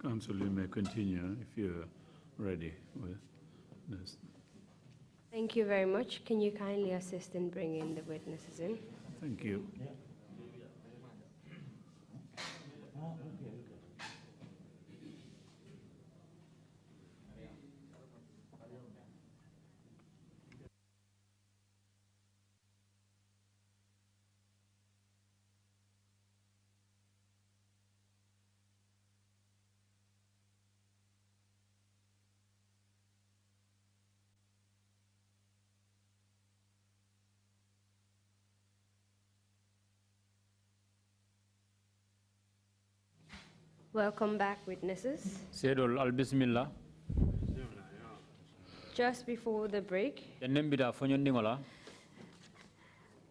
Council, you may continue if you're ready with this. Thank you very much. Can you kindly assist in bringing the witnesses in? Thank you. Welcome back, witnesses. Sedol al bismillah. Just before the break,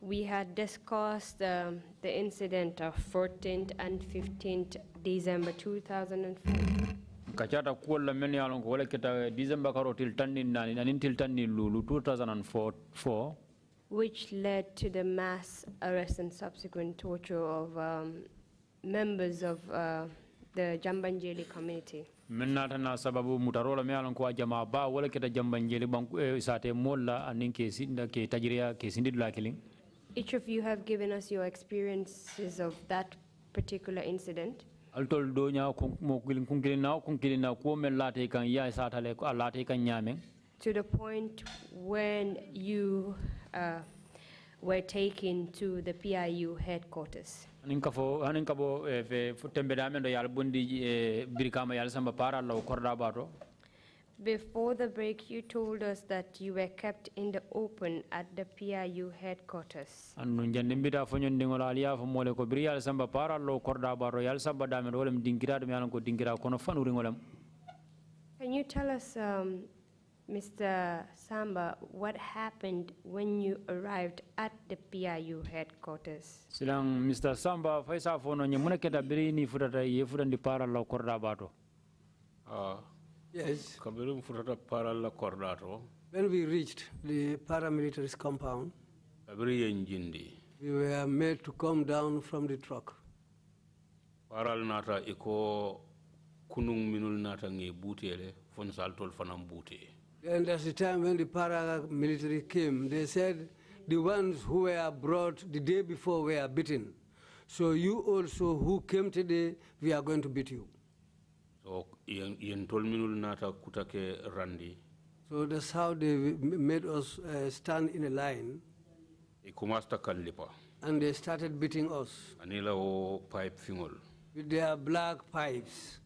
we had discussed the incident of 14th and 15th December 2004. Kachata kuola meni alon ko wala kita December karotil tannin nani nanintil tannin lulu 2004, which led to the mass arrest and subsequent torture of members of the Jambanjeli community. Menata na sababu mutarola me alon ko jama ba wala kita Jambanjeli banku sate molla aninke sinda ke tajiriya ke sindidula killing. Each of you have given us your experiences of that particular incident. Altol donya kunkilina ko men late kan ya satale ko late kan nyame. To the point when you were taken to the PIU headquarters. Aninkabo fe tembedamendo yal bundi birkama yal samba para law korda bato. Before the break, you told us that you were kept in the open at the PIU headquarters. Anu jandimbita fonyon dingola aliya fo mole ko biri yal samba para law korda bato yal samba dame wolem dingira dum yal ko dingira kono fanu ringolam. Can you tell us, Mr. Samba, what happened when you arrived at the PIU headquarters? Silang Mr. Samba faisa fono nyamuna keda biri ni fudata ye fudandi para law korda bato. Yes. Kabirum furata para la cordato. When we reached the paramilitary's compound, we were made to come down from the truck. Paral nata iko kunung minul nata ngi butele fonsal tol fanam bute. And that's the time when the paramilitary came. They said the ones who were brought the day before were beaten. So you also who came today, we are going to beat you. So yen tol minul nata kutake randi. So that's how they made us stand in a line. Ikumasta kallipa. And they started beating us. Anila o pipe fingol. with their black pipes.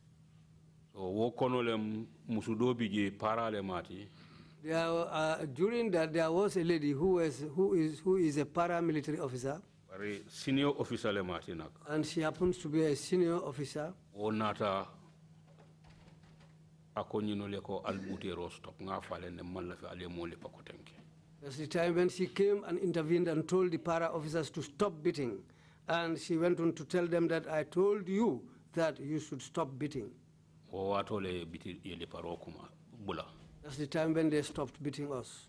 So wokonolem musudobi je parale mati. During that, there was a lady who is a paramilitary officer. Senior officer le mati nak. And she happens to be a senior officer. Onata akonyino leko albutero stop nga fale ne malla fi ale mole pakotenke. That's the time when she came and intervened and told the para officers to stop beating. And she went on to tell them that I told you that you should stop beating. That's the time when they stopped beating us.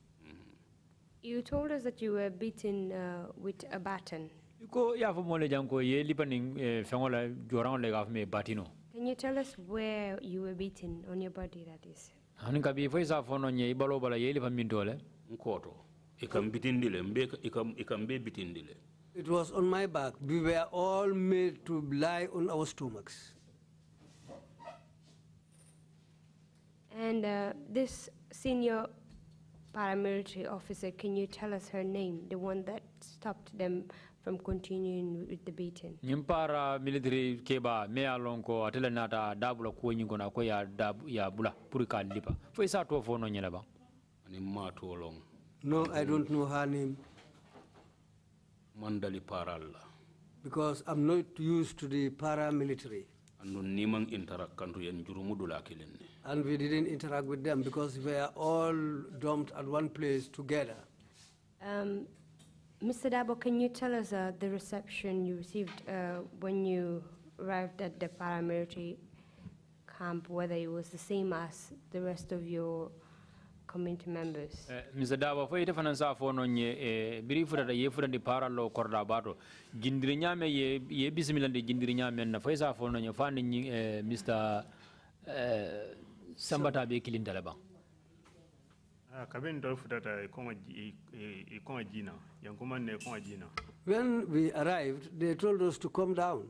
You told us that you were beaten with a baton. Can you tell us where you were beaten on your body, that is? It was on my back. We were all made to lie on our stomachs. And this senior paramilitary officer, can you tell us her name, the one that stopped them from continuing with the beating? Nimpara military keba me alonko atela nata dabula ko nyingo na ko ya bula purika lipa. Fo isa to fo no nyela ba. Ani ma to long. No, I don't know her name. Mandali paralla. Because I'm not used to the paramilitary. Andu nimang interact kantu yen jurumudula kilenne. And we didn't interact with them because we were all dumped at one place together. Mr. Dabo, can you tell us the reception you received when you arrived at the paramilitary camp, whether it was the same as the rest of your community members? Mr. Dabo, for ite fanansa fo no nye biri fura da ye fura di para lo korda bato jindiri nyame ye bismillah de jindiri nyame na fo isa fo no nye fa ni Mr. Sambata be kilin dalaba. When we arrived, they told us to come down.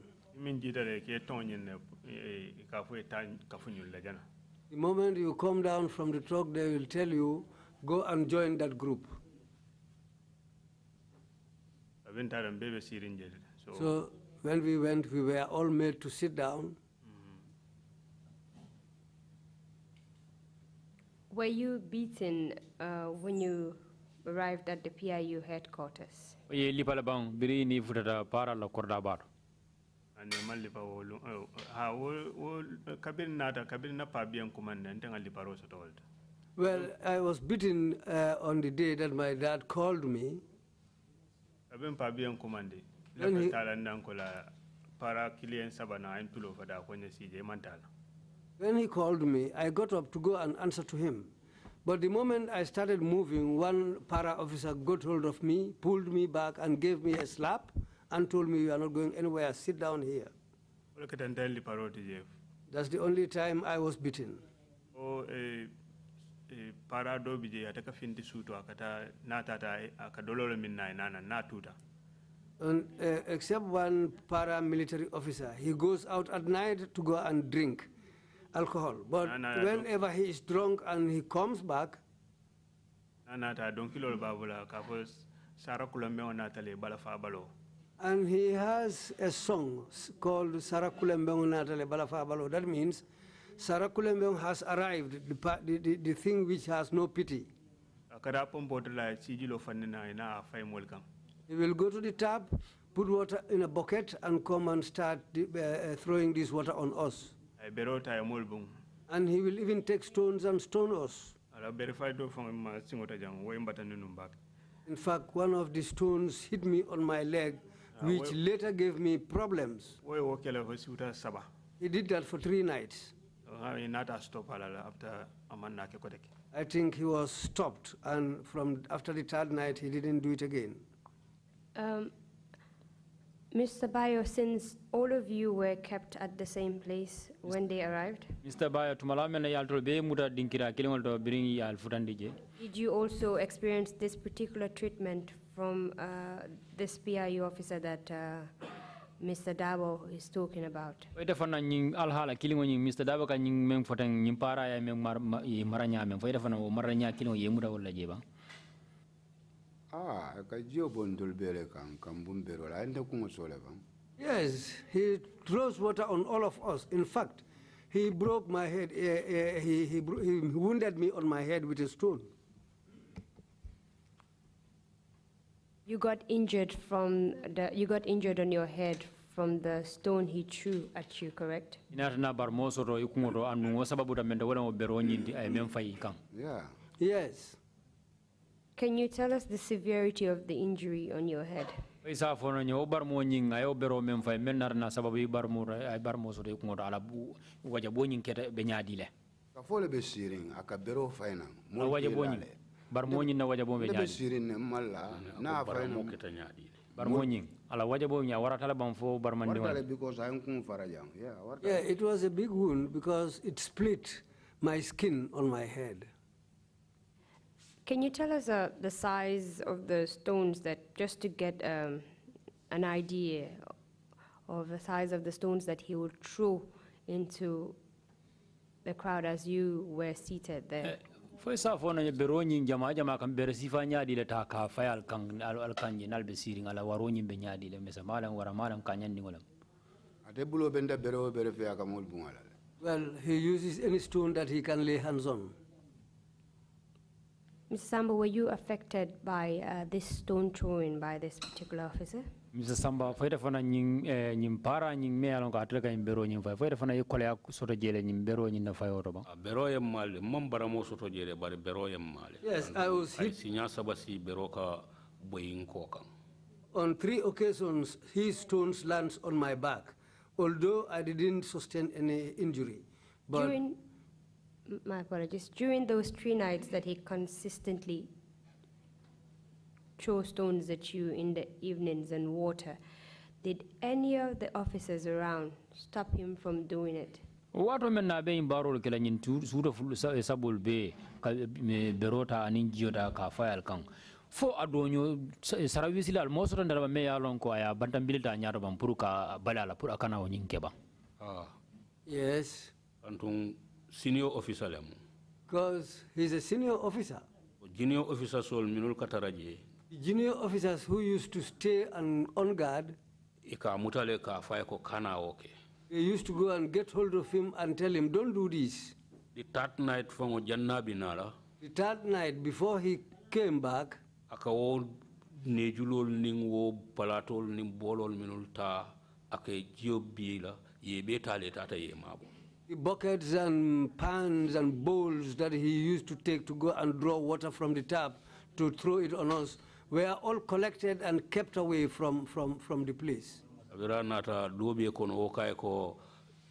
The moment you come down from the truck, they will tell you, go and join that group. So when we went, we were all made to sit down. Were you beaten when you arrived at the PIU headquarters? Ye lipa labang biri ni futa para la korda bar. Well, I was beaten on the day that my dad called me. When he called me, I got up to go and answer to him. But the moment I started moving, one para officer got hold of me, pulled me back, and gave me a slap, and told me, you are not going anywhere, sit down here. That's the only time I was beaten. And, except one paramilitary officer, he goes out at night to go and drink alcohol. But whenever he is drunk and he comes back, and he has a song called Sarakulembeng Natale Balafabalo. That means Sarakulembeng has arrived, the thing which has no pity. He will go to the tap, put water in a bucket, and come and start throwing this water on us. And he will even take stones and stone us. In fact, one of the stones hit me on my leg, which later gave me problems. He did that for 3 nights. I think he was stopped, and after the 3rd night, he didn't do it again. Mr. Bayo, since all of you were kept at the same place when they arrived, Mr. Bayo, did you also experience this particular treatment from this PIU officer that Mr. Dabo is talking about? Mr. Dabo kan meng fotang nyimpara ya meng maranya meng faida fana maranya kilimo yemuda wala jeba. Ka jio bondol bele kan bumbero la ende kungo sole bang. Yes, he throws water on all of us. In fact, he broke my head. He wounded me on my head with a stone. You got injured on your head from the stone he threw at you, correct? Inatna barmoso ro ikungo anu sababu da menda wala obero nyindi ay memfa ikang. Yeah. Yes. Can you tell us the severity of the injury on your head? Isa fono nyo barmo nyinga ay obero memfa mennar na sababu barmo ay barmoso ro ikungo ala bu wajabo nyin kete be nyaadile. Ka fole be siring aka bero fayna. Mo wajabo nyin barmo nyin na wajabo be Be nyaadi. siring ne malla na fayna. Barmo nyin ala wajabo nya warata la bamfo barmandi Wartale wan. because I am kun farajang. Yeah, wartale. Yeah, it was a big wound because it split my skin on my head. Can you tell us the size of the stones, that just to get an idea of the size of the stones that he would throw into the crowd as you were seated there? Fo isa fono nyo bero nyin jama kan bere sifa nyaadi le ta ka fayal kan al kanje nal be siring ala waro nyin be nyaadi le mesa malam wara malam kanyan ningolam. Ate bulo benda bero bere fe aka mol bungala. Well, he uses any stone that he can lay hands on. Mr. Samba, were you affected by this stone throwing by this particular officer? Mr. Samba, fayda fana nyim para nyim me alon ka atleka bero nyim fayda fana yekole soto jele nyim bero nyim na fayo roba. Bero yem male, mambara mo soto jele bari bero yem male. Yes, I was hit. Sinya sabasi bero ka boyin koka. On 3 occasions, his stones lands on my back, although I didn't sustain any injury. But My apologies. During those 3 nights that he consistently threw stones at you in the evenings and water, did any of the officers around stop him from doing it? Wato men na be imbarol kala nyin sura sabul be ka berota anin jioda ka fayal kan fo adonyo sarawisi lal moso ndara me yalon ko aya bantambilita nyaado bam pour ka balala pour akana o nyin keba. yes, Antung senior officer lemu. because he's a senior officer. Junior officer sol minul kataraje. Junior officers who used to stay on guard, Ika mutale ka fay ko kana oke. they used to go and get hold of him and tell him, don't do this. The third night fango janna binala. The 3rd night before he came back, Aka wo nejulol ning wo palatol ning bolol minul ta ake jiobila ye betale tata ye mabo. the buckets and pans and bowls that he used to take to go and draw water from the tap to throw it on us were all collected and kept away from the place. Avira nata dobe kono okai ko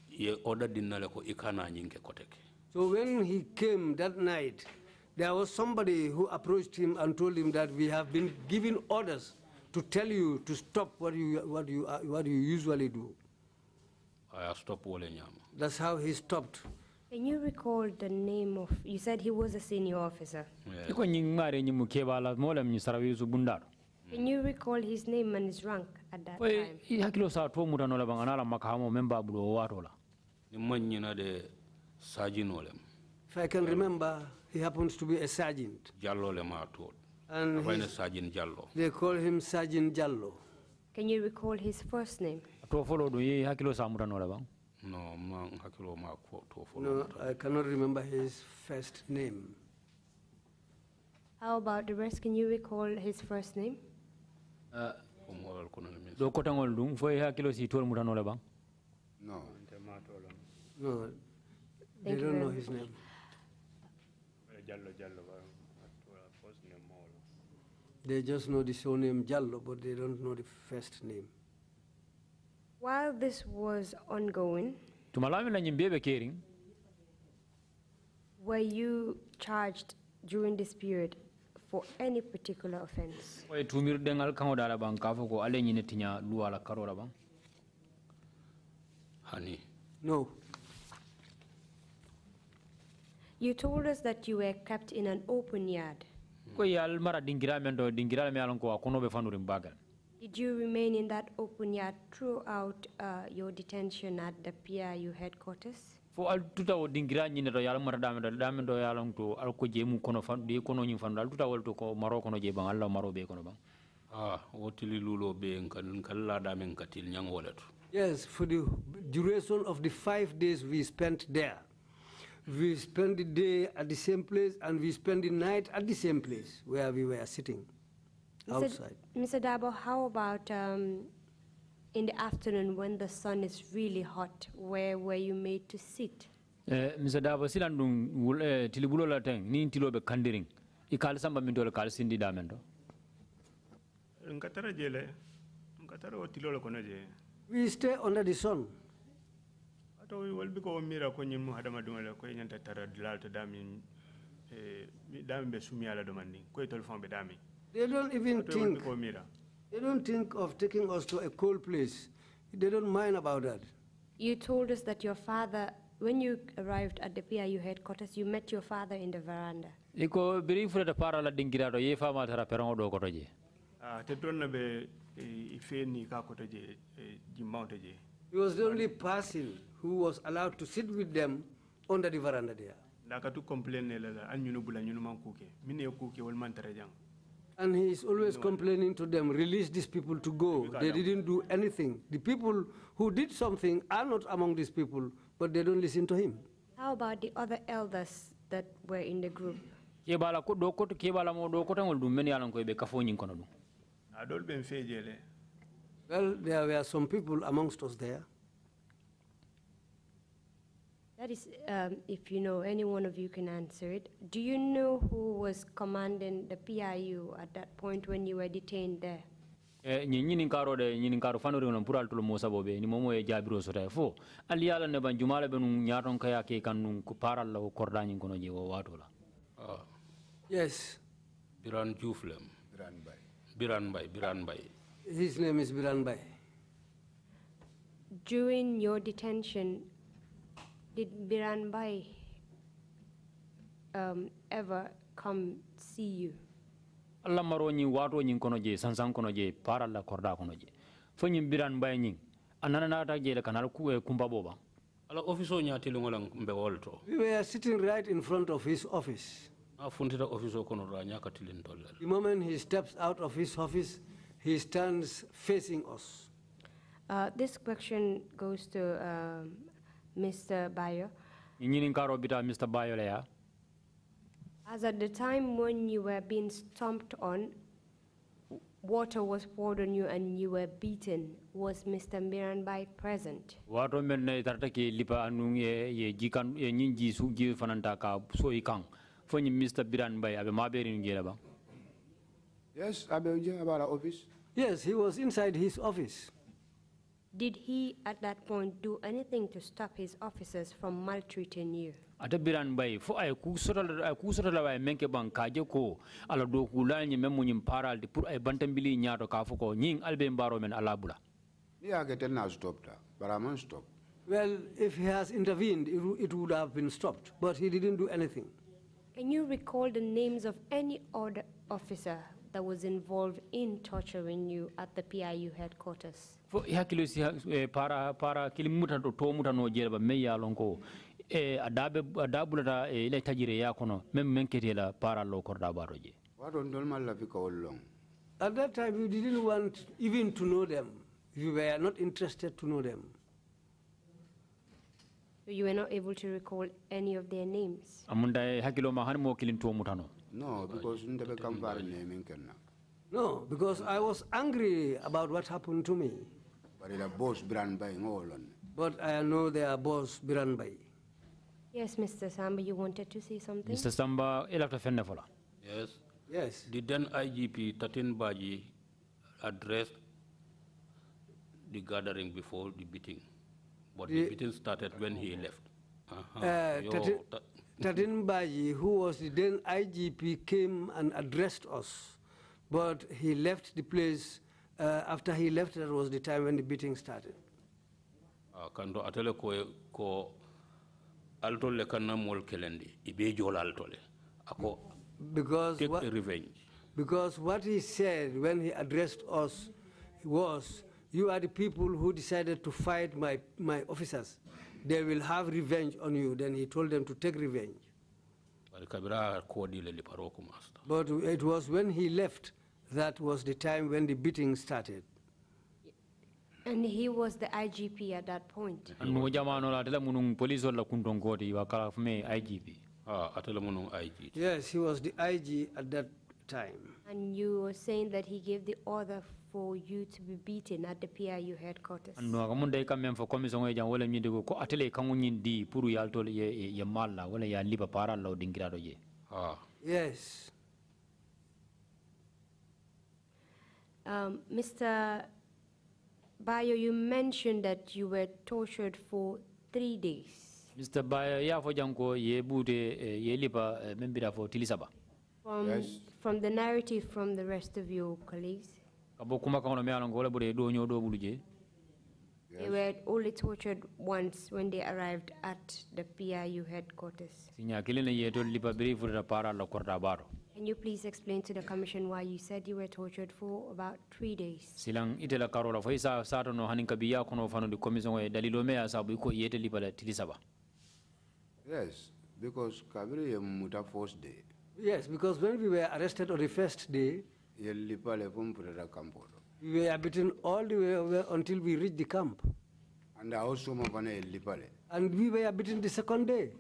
ye order dinale ko ikana nyinke koteke. So when he came that night, there was somebody who approached him and told him that we have been given orders to tell you to stop what you usually do. I stop wole nyama. That's how he stopped. Can you recall the name of, you said he was a senior officer. Iko nyin mare nyimu keba la molam ni sarawisu bundar. Can you recall his name and his rank at that Fo time? I hakilo sa to mutano la bangana la makamo memba bulo wato la. Ni manyina de sajinolem. If I can remember, he happens to be a sergeant. Jallo le ma to. And Avayna sajin jallo. they call him Sergeant Jallo. Can you recall his first name? To follow do ye hakilo sa mutano la bang. No, ma hakilo ma ko to follow. No, I cannot remember his first name. How about the rest? Can you recall his first name? Do kotangol dum fo hakilo si tol mutano la bang. No. No, they Thank you don't very know much. his name. They just know the surname Jallo, but they don't know the first name. While this was ongoing, Tumalami la nyimbebe kering. were you charged during this period for any particular offense? Fo tumir dengal kango dala bang ka fo ko ale nyine tinya luwa la karo la bang. Hani. No. You told us that you were kept in an open yard. Ko yal mara dingira men do dingira me alon ko akono be fanurim bagal. Did you remain in that open yard throughout your detention at the PIU headquarters? Fo al tuta o dingira nyine do yal mara dame do yalon to al ko jemu kono fan de kono nyin fan al tuta wol to ko maro kono je bang Allah maro be kono bang. wotili lulo be nkalla da men katil nyang woletu. Yes, for the duration of the 5 days we spent there. We spent the day at the same place and we spent the night at the same place where we were sitting outside. Mr. Dabo, how about in the afternoon when the sun is really hot? Where were you made to sit? Mr. Dabo, silandung tilibulo la teng ni tilobe kandiring. Ikal samba minto kal sindi damendo. Nkatara jele, nkatara o tilolo kono je. We stay under the sun. Ato wal biko mira ko nyimu hadama dumala ko nyanta tara dilalta dami dami be sumi ala domandi ko telefon be dami. They don't even think. They don't think of taking us to a cold place. They don't mind about that. You told us that your father, when you arrived at the PIU headquarters, you met your father in the veranda. Iko biri fure para la dingirado ye fama tara perongo do kotoje. Te donna be ifeni ka kotoje jimawte je. He was the only person who was allowed to sit with them under the veranda there. Nakatu complain la anyunu bula nyunu man kuke. Mine kuke wal man tarajang. And he is always complaining to them, release these people to go. They didn't do anything. The people who did something are not among these people, but they don't listen to him. How about the other elders that were in the group? Kebala ko do ko kebala mo do ko tangol dum men yalan ko be kafo nyin kono dum. Adol ben fejele. Well, there were some people amongst us there. That is, if you know, any one of you can answer it. Do you know who was commanding the PIU at that point when you were detained there? Nyini karo fanori on pural to mo sabobe ni momo e jabiro so fo ali yala ne ban jumala be nun nyaton kaya ke kan ku paral la kordani kono je wo watola. Yes. Biran Juflem. Biran Bay. His name is Biran Bay. During your detention, did Biran Bay ever come see you? Allah maro nyi wato nyi kono je sansan kono je paral la korda kono je fo nyi Biran Bay nyi anana na ta je le kanal ku kumba boba. Ala office nya tilingol mbe wolto. We were sitting right in front of his office. The moment he steps out of his office, he stands facing us. This question goes to Mr. Bayo. Mr. Bayo. As at the time when you were being stomped on, water was poured on you and you were beaten. Was Mr. Miranbai present? Water men tartaki lipa anung ye jikan ye nyinji suji fananta ka so ikang. Foni Mr. Miranbai abe maberi ngela. Yes, abe about our office. Yes, he was inside his office. Did he at that point do anything to stop his officers from maltreating you? Ata Miranbai fo ay kusora la way menke ban kaje ko ala do kulal ni memu nyim paral di pour ay bantambili nyaato ka fo ko nying albe mbaro men ala bula. Yeah, get now stopped, but I won't stop. Well, if he has intervened, it would have been stopped, but he didn't do anything. Can you recall the names of any other officer that was involved in torturing you at the PIU headquarters? For hakilo si para kilimuta to muta no jerba meya lonko adabula ile tajire ya kono mem menkete la para lo korda baroje. What on dolma la fika long? At that time, you didn't want even to know them. You were not interested to know them. So you were not able to recall any of their names? Amunda hakilo mahani mo kilinto mutano. No, because never come by naming kenna. No, because I was angry about what happened to me. But it a boss brand by all on. But I know their boss Biran Bay. Yes, Mr. Samba, you wanted to say something? Mr. Samba, elafta fenne fola. Yes. Yes. The then IGP Tatin Baji addressed the gathering before the beating, but the beating started when he left. Tatin Baji, who was the then IGP, came and addressed us, but he left the place. After he left, that was the time when the beating started. Kando atele ko altole kanna mol kelendi ibe jol altole ako because take a revenge. Because what he said when he addressed us was, you are the people who decided to fight my officers. They will have revenge on you. Then he told them to take revenge. But it was when he left That was the time when the beating started. And he was the IGP at that point. No jamano la tele munung police la kuntonkoti wa kala fume IGP. Atele munung IG. Yes, he was the IG at that time. And you were saying that he gave the order for you to be beaten at the PIU headquarters. No agamunda ikamem for commission e jan wala nyinde ko atele kangu nyindi puru yalto ye malla wala ya liba para la dingirado ye. Yes. Mr. Bayo, you mentioned that you were tortured for 3 days. Mr. Bayo ya fo janko ye bude ye liba membira for tilisaba. From the narrative from the rest of your colleagues, they were only tortured once when they arrived at the PIU headquarters. Can you please explain to the Commission why you said you were tortured for about 3 days? Yes, because Kabiri muta first day. Yes, because when we were arrested on the first day, we were beaten all the way until we reached the camp. And we were beaten the second day.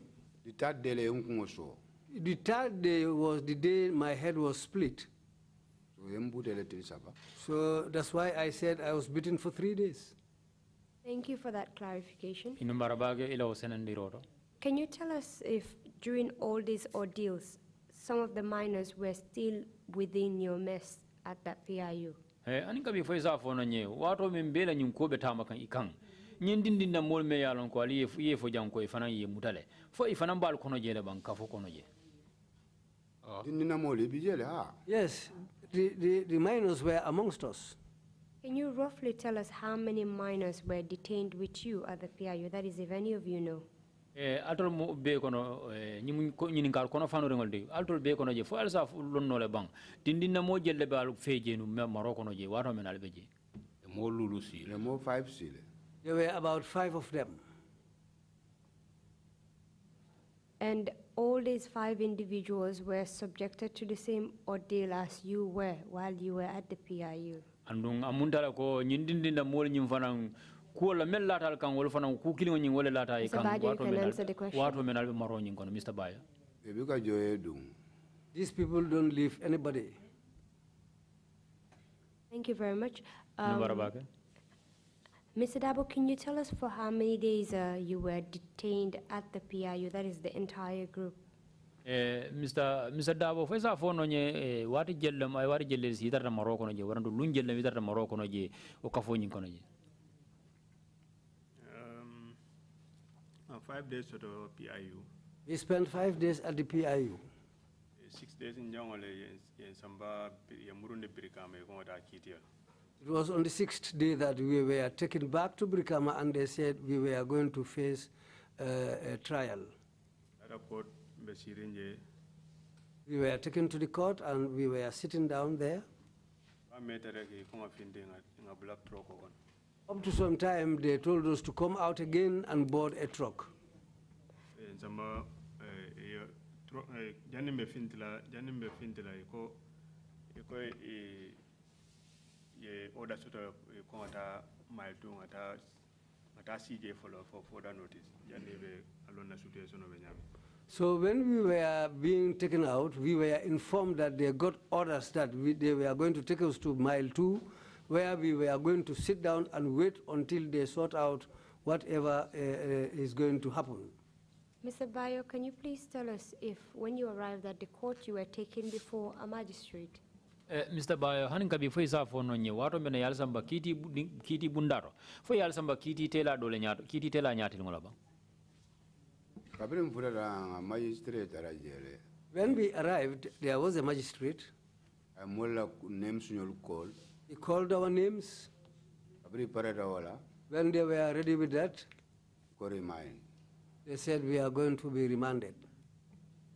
The third day was the day my head was split. So that's why I said I was beaten for 3 days. Thank you for that clarification. Can you tell us if during all these ordeals, some of the minors were still within your mess at that PIU? Anika bi foi za fo no nye wato min bela nyum ko beta makan ikan nyin dindin na mol me yalon ko ali ye fo jam ko ifana ye mutale fo ifana bal kono jele ban ka fo kono je. Dindina mol bi jele ha. Yes, the minors were amongst us. Can you roughly tell us how many minors were detained with you at the PIU? That is, if any of you know. Altol mo be kono ñini kar kono fanu rengol de altol be kono je fo alsa lonno le bang dindina mo jelle be al feje nu maro kono je wato men albe je mo lulu si le mo 5 si le there were about 5 of them. And all these 5 individuals were subjected to the same ordeal as you were while you were at the PIU. Andung amundala ko ñindindina mo ñim fanan Mr. Bayo, you can answer the question. Mr. Bayo. These people don't leave anybody. Thank you very much. Mr. Dabo, can you tell us for how many days you were detained at the PIU? That is the entire group. Mr. Dabo, first of all, what is Jellam? I want to jealous either the Morocco, or to Lunjel, either the Morocco, or Kafonin. 5 days at the PIU. We spent 5 days at the PIU. 6 days in Jangole, in Samba, Yamurundi Brikame, Kitia. It was on the 6th day that we were taken back to Brikama, and they said we were going to face a trial. We were taken to the court, and we were sitting down there. Up to some time, they told us to come out again and board a truck. So when we were being taken out, we were informed that they got orders that they were going to take us to mile 2, where we were going to sit down and wait until they sort out whatever is going to happen. Mr. Bayo, can you please tell us if when you arrived at the court you were taken before a magistrate? Mr. Bayo, haninka before isa fono nye wato mena yalsamba kiti bundaro. Fo yalsamba kiti tela dole nyato, kiti tela nyati ngola ba. When we arrived, there was a magistrate. He called our names. When they were ready with that, they said we are going to be remanded.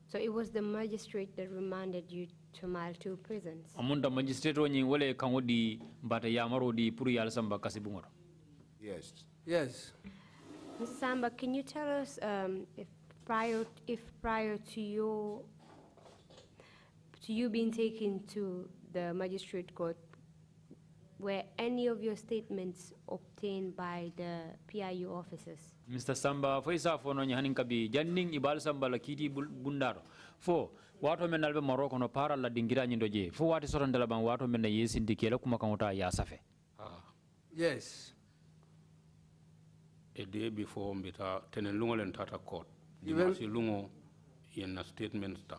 So it was the magistrate that remanded you to mile 2 prisons? Amunda magistrate woni wole kango di mbata yamaro di puru yal samba kasi bungoro. Yes. Yes. Mr. Samba, can you tell us if prior to you being taken to the magistrate court, were any of your statements obtained by the PIU officers? Mr. Samba, for isa for no nyahanin kabi janning ibal Samba la kiti bundaro. For wato men albe Morocco no para la dingira nyindo je. For wati soron dala ban wato men na yesi ndikela kuma kamota ya safe. Yes. A day before mbita tenen lungo len tata court. Even- Dimasi lungo yenna statement ta.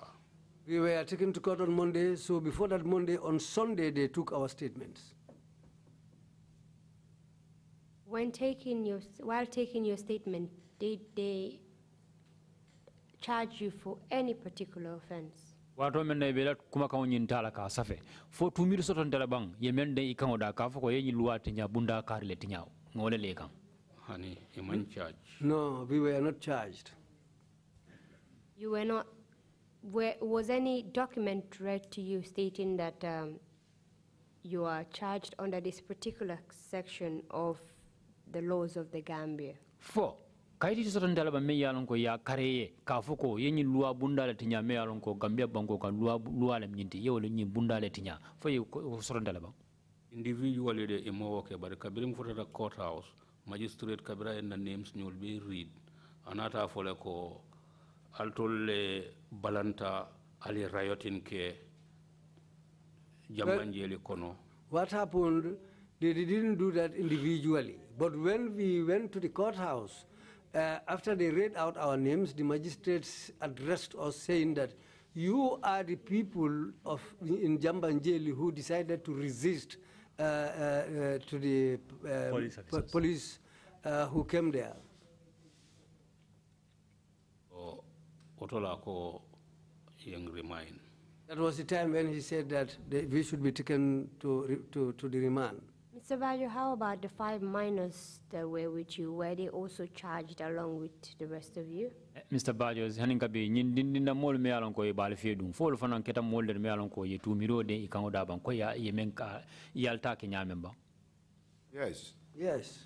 We were taken to court on Monday, so before that Monday, on Sunday, they took our statements. While taking your statement, did they charge you for any particular offense? Wato men na bela kuma kan nyin tala ka safe. Fo tumir soton dala bang yemen de ikan oda ka fo ko yenyi luwate nya bunda kar le tinya ngole le kan. Honey, iman charge. No, we were not charged. You were not. Was any document read to you stating that you are charged under this particular section of the laws of the Gambia? Fo kaiti soton dala ba me yalon ko ya kareye ka fo ko yenyi luwa bunda le tinya me yalon ko Gambia banko kan luwa le nyinti yewle nyi bunda le tinya fo ye soton dala bang. Individually, the imoke, but the Kabirim for the courthouse, magistrate Kabira and the names you'll be read. Anata foleko altole balanta ali rioting ke jambanjeli kono. What happened, they didn't do that individually. But when we went to the courthouse, after they read out our names, the magistrates addressed us saying that you are the people in Jambanjeli who decided to resist to the police who came there. Otolako young remind. That was the time when he said that we should be taken to the remand. Mr. Bajo, how about the 5 minors that were with you? Were they also charged along with the rest of you? Mr. Bajos hanin kabi nyin dindinda mol me alon ko e bal fedum fol fanan keta mol der me alon ko ye tumiro de ikan da ban ko ya ye men ka yalta ke nyamen ba. Yes. Yes.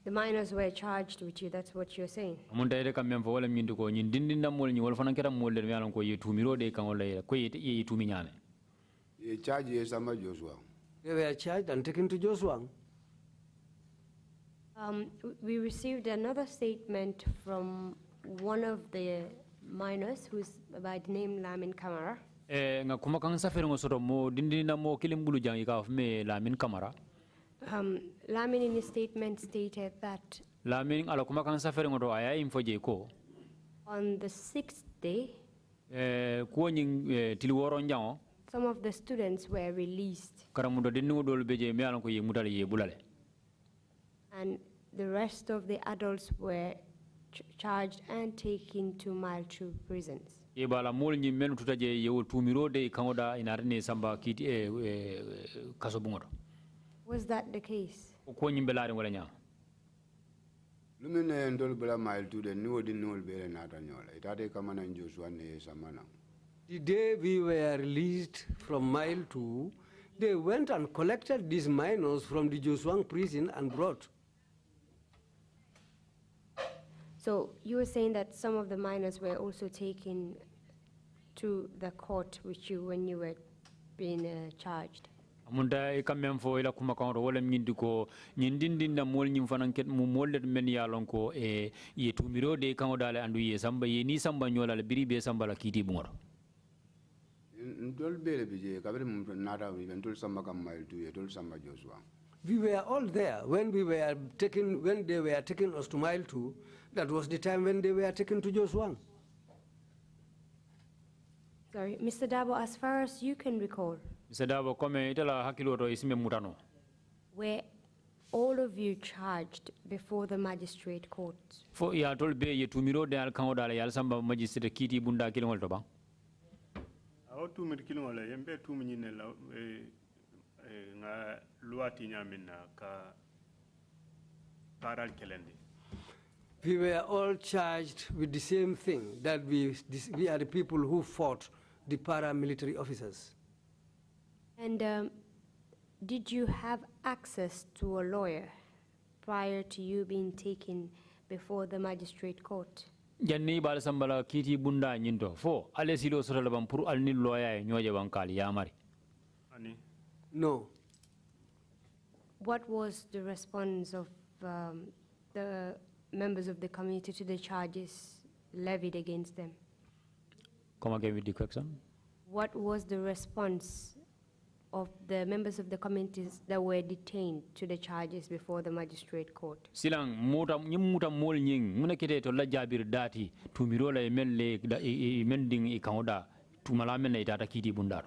The minors were charged with you, that's what you're saying? Mun tayde kam men fo wala min ko nyin dindinda mol nyi wol fanan keta mol der me alon ko ye tumiro de ikan wala ko ye tumi nyame. Ye charge ye sama Joshua. They were charged and taken to Joshua. We received another statement from one of the minors who's by the name Lamin Kamara. Nga kuma kan safere ngo soto mo dindinda mo kilim bulu jang ika me Lamin Kamara. Lamin in his statement stated that Lamin ala kuma kan safere ngo do aya info je ko on the 6th day, ko nyin tilworo njango some of the students were released karamudo dinningo dol beje me alon ko ye mutale ye bulale. and the rest of the adults were charged and taken to Mile 2 prisons. E bala mol nyi menu tutaje yewo tumiro de kangoda inarne samba kiti kaso bungoto. Was that the case? Ko nyi belare wala nya. Lumine ndol bela mile to the new din nol bela nata nyola. Itate kama na Joshua ne samana. The day we were released from Mile 2, they went and collected these minors from the Joshua prison and brought. So you were saying that some of the minors were also taken to the court with you when you were being charged? Amunda e kamem fo ila kuma kanto wala nyindi ko nyindindinda mol nyim fanan ket mu mollet men yalon ko e ye tumiro de kangoda le andu ye samba ye ni samba nyola le biri be samba la kiti bungoro. Ndol bele bije kabere nata ndol samba kam mile 2 ye ndol samba Joshua. We were all there when they were taking us to Mile 2. That was the time when they were taken to Joshua. Sorry, Mr. Dabo, as far as you can recall, Mr. Dabo come itala hakilo to isime mutano. were all of you charged before the magistrate court? Fo ya tol be ye tumiro de al kangoda le yal samba magistrate kiti bunda kilingol to ba. Awo tumir kilingol yembe tumi nyine la nga luati nyamina ka paral kelendi. We were all charged with the same thing, that we are the people who fought the paramilitary officers. And did you have access to a lawyer prior to you being taken before the magistrate court? janni bal sambala kiti bunda nyinto fo ale silo sura laban pour al ni loya nyoje bankali ya mari ani No. What was the response of the members of the community to the charges levied against them? come again with the question. What was the response of the members of the communities that were detained to the charges before the magistrate court? Silang muta nyimuta mol nying muna kete to la jabir dati tumirola emelle mending ikauda tumala men itata kiti bundaro.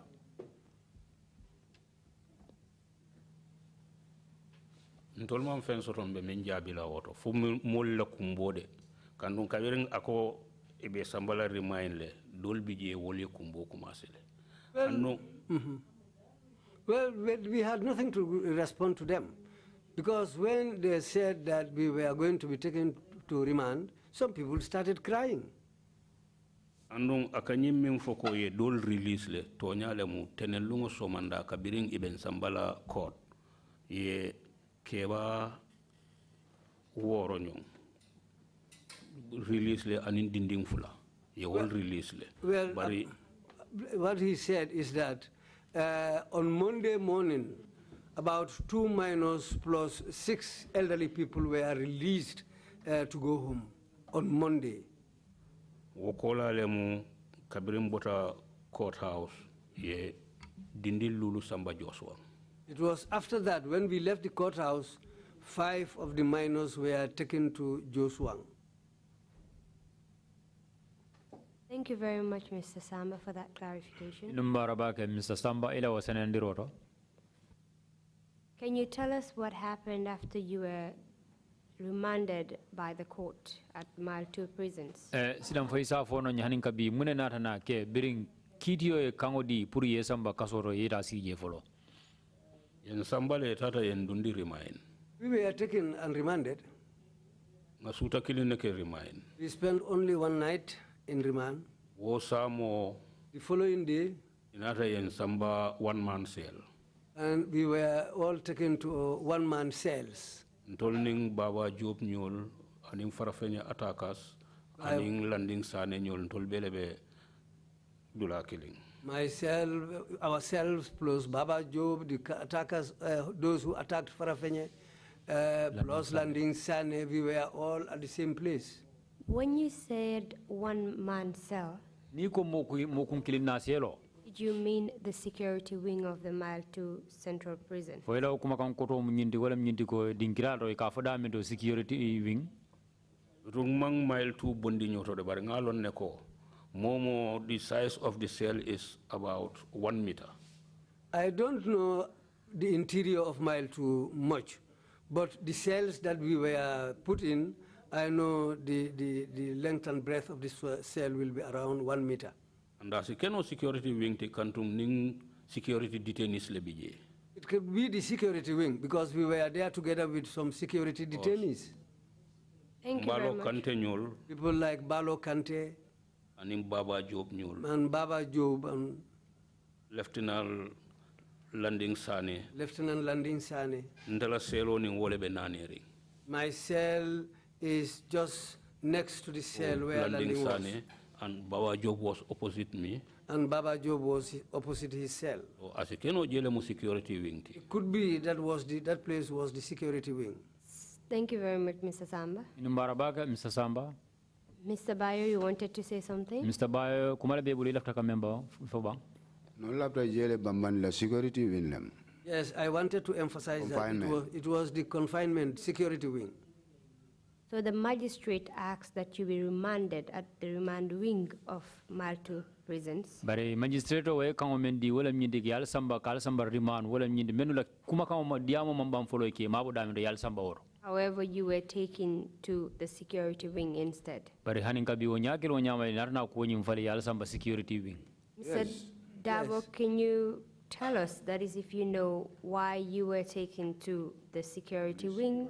Ntolman fen soton be men jabila woto fu mol la kumbode kandun kabirin ako ibe sambala remind le dol bije woli kumbo kumasele anno Well, we had nothing to respond to them, because when they said that we were going to be taken to remand, some people started crying. andon akanyim min foko ye dol release le tonyale mu tenelungo somanda kabirin iben sambala court ye keba woro nyong release le anin dinding fula ye wol release le Well, bari what he said is that on Monday morning, about 2 minors plus 6 elderly people were released to go home on Monday. wokola le mu kabirin bota courthouse ye dindil lulu samba joswa It was after that, when we left the courthouse, 5 of the minors were taken to Josuang. Thank you very much, Mr. Samba, for that clarification. Numbara bake Mr. Samba ila wasanendiroto. Can you tell us what happened after you were remanded by the court at Mile 2 prisons? Sidam faisa fono nyahanin kabi mune natana ke biring kitiyo e kangodi pour ye samba kasoro yeta sije folo. yen samba le tata yen dundi remind We were taken and remanded. ngasuta kiline ke remind We spent only 1 night in remand. wo samo The following day, inata yen samba one man cell and we were all taken to one-man cells. ntolning baba job nyol aning farafenya attackers aning landing sane nyol ntol belebe dula killing Myself, ourselves, plus Baba Job, the attackers, those who attacked Farafenye, plus Landing Sane, we were all at the same place. When you said one-man cell, Ni ko mokun kilin na cielo. did you mean the security wing of the Mile 2 Central Prison? Fo ila kuma kan koto mu nyindi wala nyindi ko dinkirado e ka foda mi do security wing. rungmang mile 2 bondi nyoto de bar ngalon ne ko momo the size of the cell is about 1 meter I don't know the interior of Mile 2 much, but the cells that we were put in, I know the length and breadth of this cell will be around 1 meter. and as keno security wing te kantum ning security detainees le bije It could be the security wing, because we were there together with some security detainees. Thank you very Balo much. Kante nyol People like Balo Kante aning Baba Job nyol and Baba Job and Lieutenant Landing Sane Lieutenant Landing Sane. ndala selo ning wole be naneri My cell is just next to the cell where Landing was. Sane and Baba Job was opposite me And Baba Job was opposite his cell. so as keno jele mu security wing te It could be that place was the security wing. Thank you very much, Mr. Samba. Numbara bake Mr. Samba. Mr. Bayo, you wanted to say something? Mr. Bayo kumala be buli lafta ka member fo bang. No lapta jele bamban la security win them. Yes, I wanted to emphasize that it was the confinement security wing. So the magistrate asked that you be remanded at the remand wing of Mile 2 prisons. Bare magistrate we kan mendi wala nyindi yal samba kala samba riman wala nyindi menu la kuma kan ma diamo mambam folo ke mabo dami do yal samba woro. However, you were taken to the security wing instead. Bare hanin kabi wo nyakil wo nyama narna ko nyim fali yal samba security wing. Mr. Dabo, can you tell us, that is if you know, why you were taken to the security wing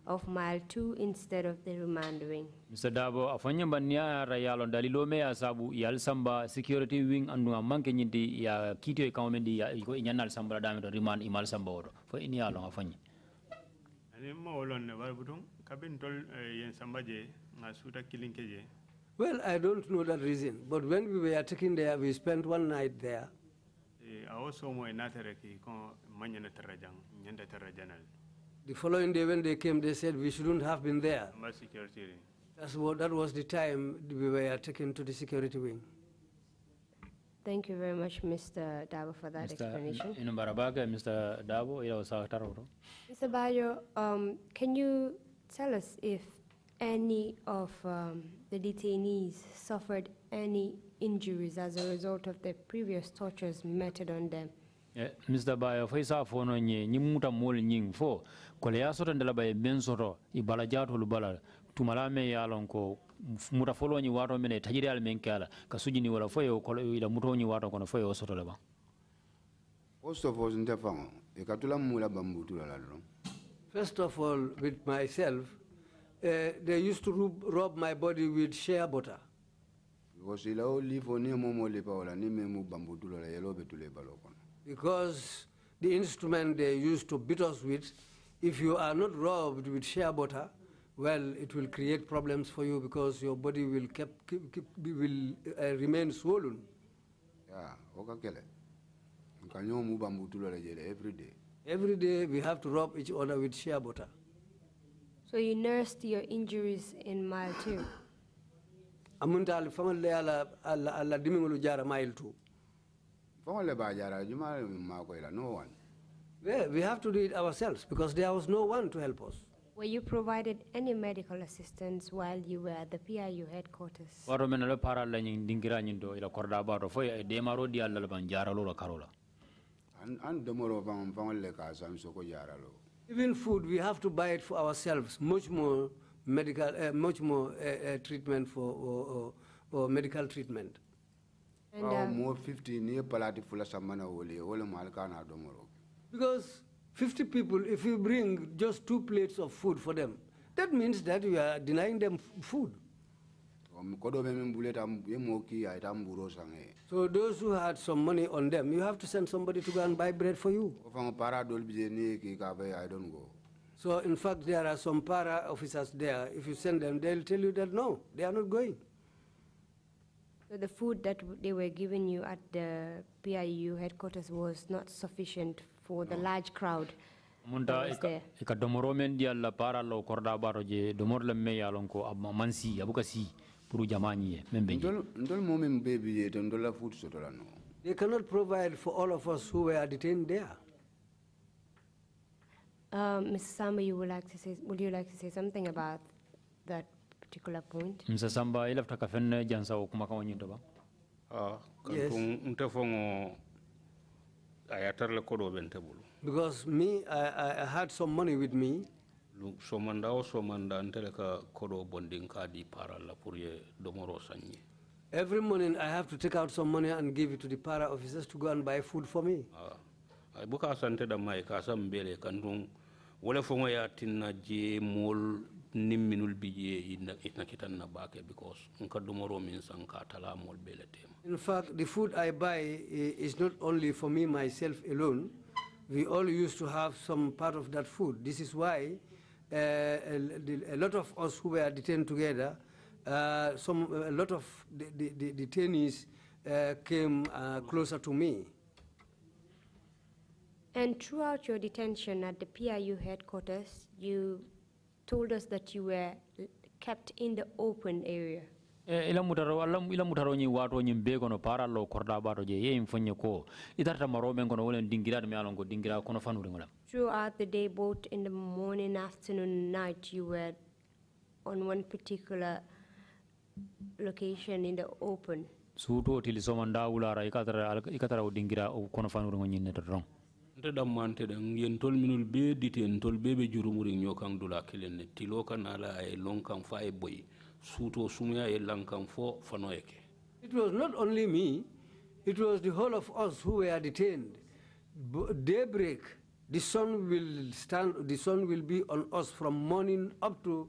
of Mile 2 instead of the remand wing? Mr. Dabo afanya banya ra yalo dalilo me asabu yal samba security wing andu manke nyindi ya kito e kan mendi ya ko nyanal samba dami do remand imal samba woro fo ini yalo afanya. ani ma wolon ne war butung kabin tol yen sambaje nga suta kilinke je Well, I don't know that reason, but when we were taken there, we spent one night there. The following day when they came, they said we shouldn't have been there. That was the time we were taken to the security wing. Thank you very much, Mr. Dabo, for that explanation. Mr. Dabo, Mr. Bayo, can you tell us if any of the detainees suffered any injuries as a result of the previous tortures meted on them? Mr. Bayo, Faisa Fono, Nimuta Mol Ning fo, Koleaso and Delabaye Bensoro, Ibalajato Lubala, Tumalame Yalonko, Mutafolo ni wato mene tajiri almenkala, Kasuji ni wala foyo, ila muto ni wato kono foyo sotola. First of all, Ekatula Mula Bambutula. First of all, with myself, they used to rub my body with shea butter. Because the instrument they used to beat us with, if you are not rubbed with shea butter, well, it will create problems for you because your body will remain swollen. Yeah, okay. Every day. Every day we have to rub each other with shea butter. So you nursed your injuries in mile 2? Amuntal family ala dimingulu jara mile 2. No one. Yeah, we have to do it ourselves because there was no one to help us. Were you provided any medical assistance while you were at the PIU headquarters? Even food, we have to buy it for ourselves. Much more medical, treatment for or medical treatment. And, more 15 years because 50 people, if you bring just 2 plates of food for them, that means that you are denying them food. So those who had some money on them, you have to send somebody to go and buy bread for you. I don't go. So in fact, there are some para officers there. If you send them, they'll tell you that no, they are not going. So the food that they were giving you at the PIU headquarters was not sufficient for the large crowd that was there. They cannot provide for all of us who were detained there. Mr. Samba, would you like to say something about that particular point? Mr. Samba, ila taka fenne jansa okuma kawanyinto ba? Yes. Because me, I had some money with me. Every morning I have to take out some money and give it to the para officers to go and buy food for me. In fact, the food I buy is not only for me, myself alone. We all used to have some part of that food. This is why a lot of us who were detained together, a lot of the detainees came closer to me. And throughout your detention at the PIU headquarters, you told us that you were kept in the open area. Ila mutaro ni watu ni mbego no para lo korda baro je ye mfonye ko itarta marobe ngono wole dingira me alongo dingira kono fanuri ngola. Throughout the day, both in the morning, afternoon, night, you were on one particular location in the open. Suto tili somanda ulara ikatara dingira kono fanuri ngoni netron. Damante dan yen tol minul be diten tol bebe jurumuri nyokang dula kelene tiloka nala ay lonkang fa e boy suto sumya e lankang fo fanoyeke. It was not only me, it was the whole of us who were detained. Daybreak, the sun will be on us from morning up to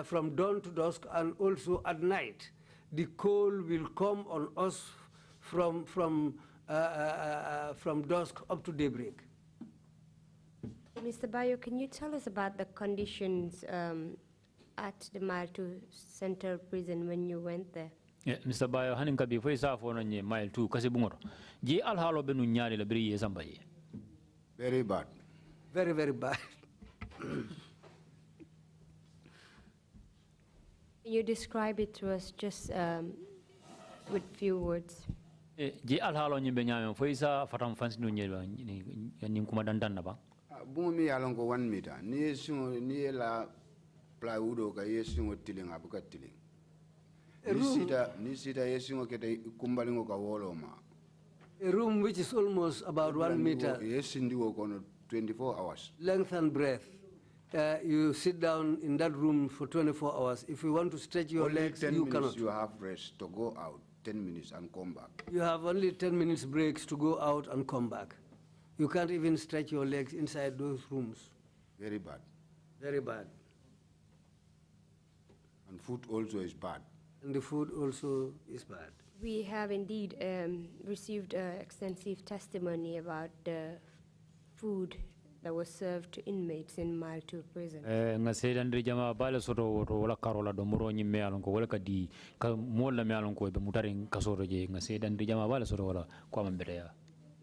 from dawn to dusk, and also at night the cold will come on us from dusk up to daybreak. Mr. Bayo, can you tell us about the conditions at the Mile 2 Central Prison when you went there? Mr. Bayo hanin kabi foi sa fo no mile 2 kasi bungoro je al halo be nu nyaali la bri yesamba ye. Very bad. Very, very bad. Can you describe it to us just with few words? Je al halo nyimbe nyaame foi sa fatam fansi nu nyelwa ni kuma dandan na ba. Bumi yalon ko 1 meter. Ni la plywood ka yesingo tiling abuka tiling. Ni sita yesingo kete kumbalingo ka woloma. A room which is almost about 1 meter. Yes, in the 24 hours. Length and breadth. You sit down in that room for 24 hours. If you want to stretch your Only legs, 10 you minutes cannot. you have rest to go out, 10 minutes and come back. You have only 10 minutes breaks to go out and come back. You can't even stretch your legs inside those rooms. Very bad. Very bad. And food also is bad. And the food also is bad. We have indeed received extensive testimony about the food that was served to inmates in Mile 2 prison. Nga sedandri jama bala soto woto wala karola do muro nyimme alon ko wala kadi ka molla me alon ko be mutarin kasoro je nga sedandri jama bala soto wala ko ambe ya.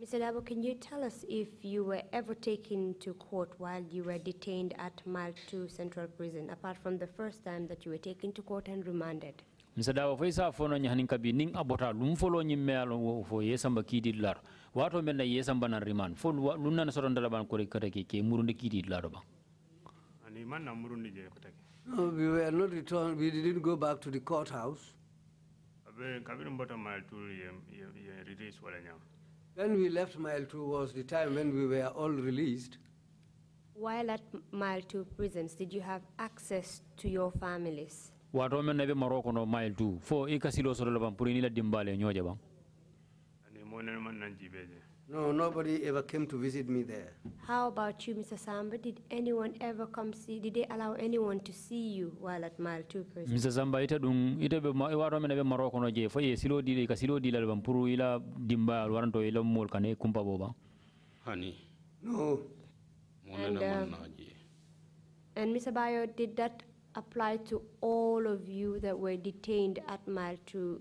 Mr. Dabo, can you tell us if you were ever taken to court while you were detained at Mile 2 Central Prison, apart from the first time that you were taken to court and remanded? Mr. Dabo foi sa fono nyahanin kabi ning abota lum folo nyimme alon fo yesamba kidi lar wato men na yesamba na remand fo lunna na soto ndala ban ko kare ke murunde kidi lar ba. Ani man na murundi je ko take. No, we were not returned. We didn't go back to the courthouse. Abe kabirum bota Mile 2 ye release wala nyam. When we left Mile 2 was the time when we were all released. While at Mile 2 prisons, did you have access to your families? Wato men na be Morocco no Mile 2 fo e kasilo soto la ban pour ni la dimbale nyoje ba. Ani monen man nan jibeje. No, nobody ever came to visit me there. How about you, Mr. Samba? Did anyone ever come see, did they allow anyone to see you while at Mile 2 prison? Mr. Samba ita dum ita be wato men be Morocco no je fo ye silo di ka silo di la ban pour ila dimba waranto ila mol kane kumpa boba. Honey. No. And Mr. Bayo, did that apply to all of you that were detained at Mile 2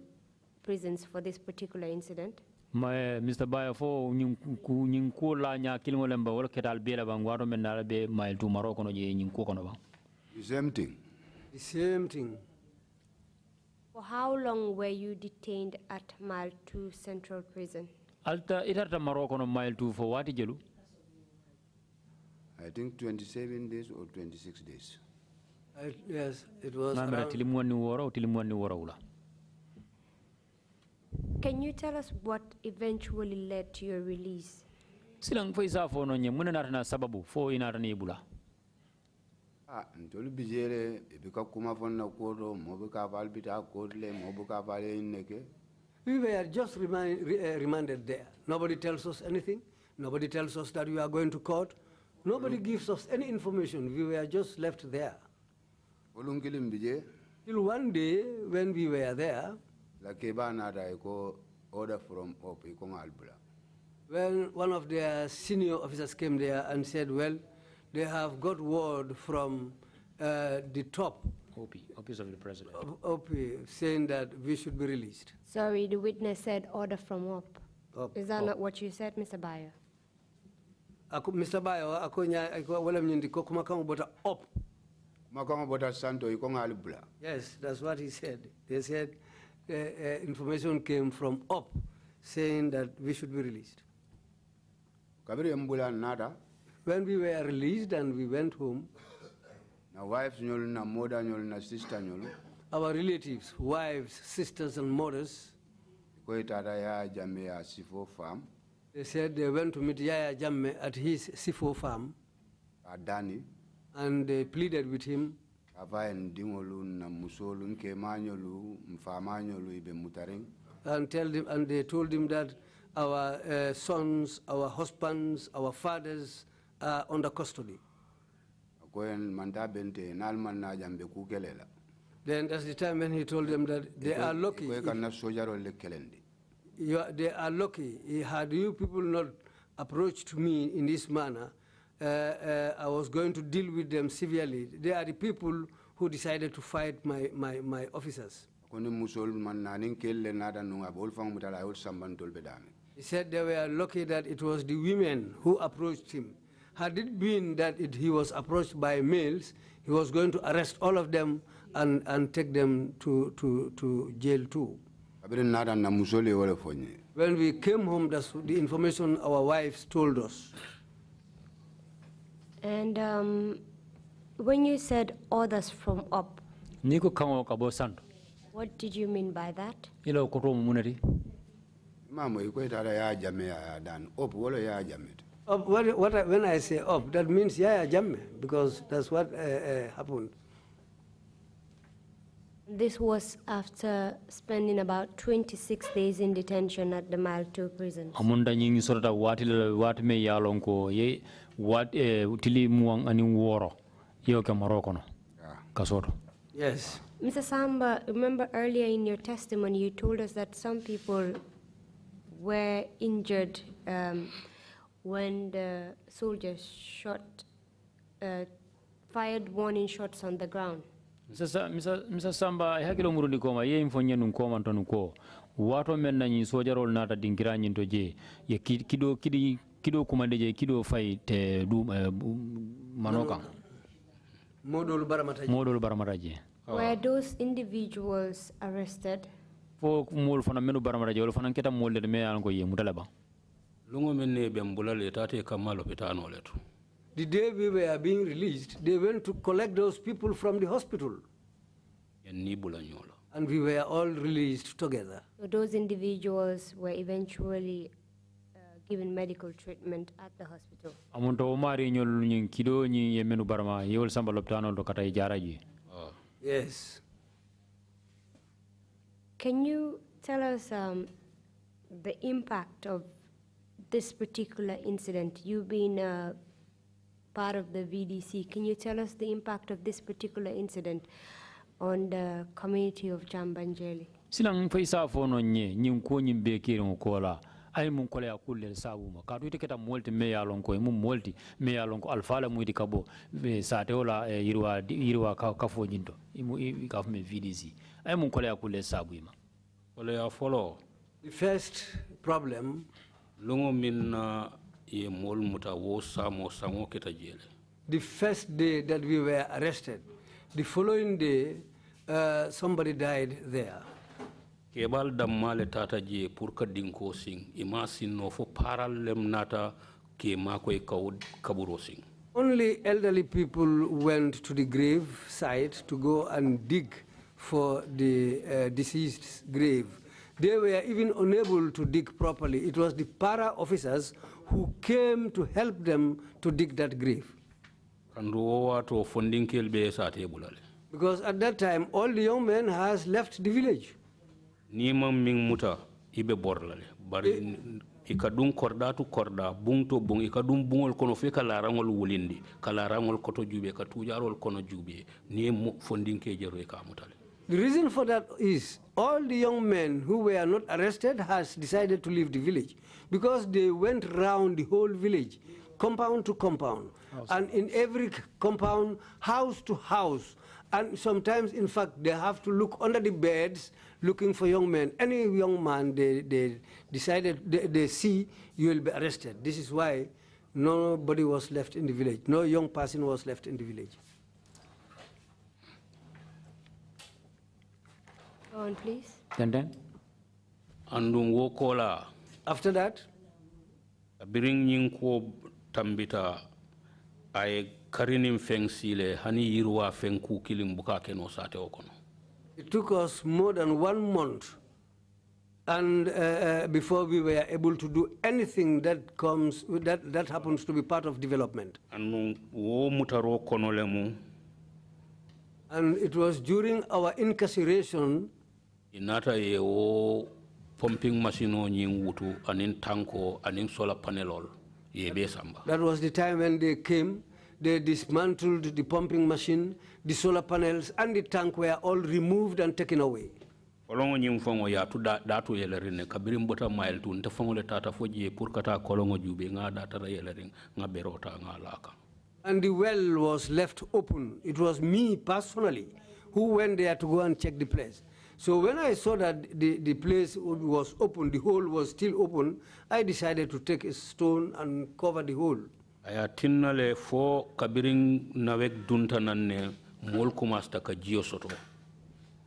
prisons for this particular incident? Mr. Bayo fo nyin ko la nya kilmo lemba wala ketal bela ban wato men na be Mile 2 Morocco no je nyin ko kono ba. The same thing. The same thing. For how long were you detained at Mile 2 Central Prison? Alta itarta Morocco no Mile 2 fo wati jelu. I think 27 days or 26 days. Yes, it was. Tilimwani wora ula. Can you tell us what eventually led to your release? Silang fo isa fo no nye muna natana sababu fo inata ni ibula. Ntolu bijere ebika kuma fonna kodo mobuka valbita kodle mobuka vale inneke. We were just remanded there. Nobody tells us anything. Nobody tells us that we are going to court. Nobody gives us any information. We were just left there. Till one day, when we were there, order from up, when one of their senior officers came there and said, well, they have got word from the top, Office of the President, OP, saying that we should be released. Sorry, the witness said order from up. Is that not what you said, Mr. Bayo? Mr. Bayo, wala mnyindi ko kumakamo bota up. Makamo bota santo ikonga alibula. Yes, that's what he said. They said information came from up saying that we should be released. Kabiri mbula nada. When we were released and we went home, na wives nyolu na mother nyolu na sister nyolu. Our relatives, wives, sisters and mothers, ko itara ya jame ya Sifo farm. They said they went to meet Yaya Jamme at his Sifo farm. Adani. And they pleaded with him. And they told him that our sons, our husbands, our fathers are under custody. Then that's the time when he told them that they are lucky. They are lucky. Had you people not approached me in this manner, I was going to deal with them severely. They are the people who decided to fight my officers. He said they were lucky that it was the women who approached him. Had it been that he was approached by males, he was going to arrest all of them and take them to jail too. When we came home, that's the information our wives told us. And when you said orders from up, what did you mean by that? When I say up, that means Yaya Jamme, because that's what happened. This was after spending about 26 days in detention at the Mile 2 prison. Amunda nyingi sorta wati me yalonko ye tili muang ani woro yo ke Morocco no kasoto. Yes. Mr. Samba, remember earlier in your testimony you told us that some people were injured when the soldiers fired warning shots on the ground. Mr. Samba, hakilo murundi koma ye infonye nunkoma ntonuko wato men nanyi sojarol nata dinkira nyinto je ye kido kumandeje kido fay te du manoka modol baramataje. Were those individuals arrested? Fo mol fana menu baramataje wala fana keta molde me yanko ye mutalaba lungo menne bembula le tate kamalo pitano letu. The day we were being released, they went to collect those people from the hospital. And we were all released together. So those individuals were eventually given medical treatment at the hospital. Yes. Can you tell us the impact of this particular incident? You've been part of the VDC. Can you tell us the impact of this particular incident on the community of Jambanjeli? Silang faisa fono nye nyimko nyimbe kiri kola ay mun kola yakulle sabuma ka tuite keta molti me yalonko e mum molti me yalonko alfala muidi kabo sate wala yirwa kafo nyinto imu kafme VDC ay mun kola yakulle sabuma wala ya follow. The first problem lungo minna the first day that we were arrested, the following day, somebody died there. Kebal dammale tata je purka dinko sing imasin no fo parallem nata ke makoy kaburo sing. Only elderly people went to the grave site to go and dig for the deceased's grave. They were even unable to dig properly. It was the para officers who came to help them to dig that grave. Because at that time, all the young men has left the village. Ikadum korda to korda, bung to bung, ikadum bungol kono fe kalarangol wulindi, kalarangol koto jube, katujarol kono jube, ni funding kejero ekamutale. The reason for that is all the young men who were not arrested has decided to leave the village because they went round the whole village, compound to compound, and in every compound, house to house. And sometimes, in fact, they have to look under the beds looking for young men. Any young man they see, you will be arrested. This is why nobody was left in the village. No young person was left in the village. Go on, please. Then? After that, bring tambita ay karinim feng sile hani yirwa feng ku kilim buka keno sate okono. It took us more than 1 month and before we were able to do anything that happens to be part of development. And wo mutaro kono lemu. And it was during our incarceration inata ye wo pumping machine nying wutu anin tanko anin solar panelol ye be samba. That was the time when they came. They dismantled the pumping machine, the solar panels, and the tank were all removed and taken away. Kolongo nyimfongo ya tu datu yelerine kabirim bota mile tu ntefongo le tata foje pour kata kolongo jube nga data yelerine nga berota nga laka. And the well was left open. It was me personally who went there to go and check the place. So when I saw that the place was open, the hole was still open, I decided to take a stone and cover the hole. Aya tinnale fo kabiring nawek dunta nanne mol kumasta ka jio soto.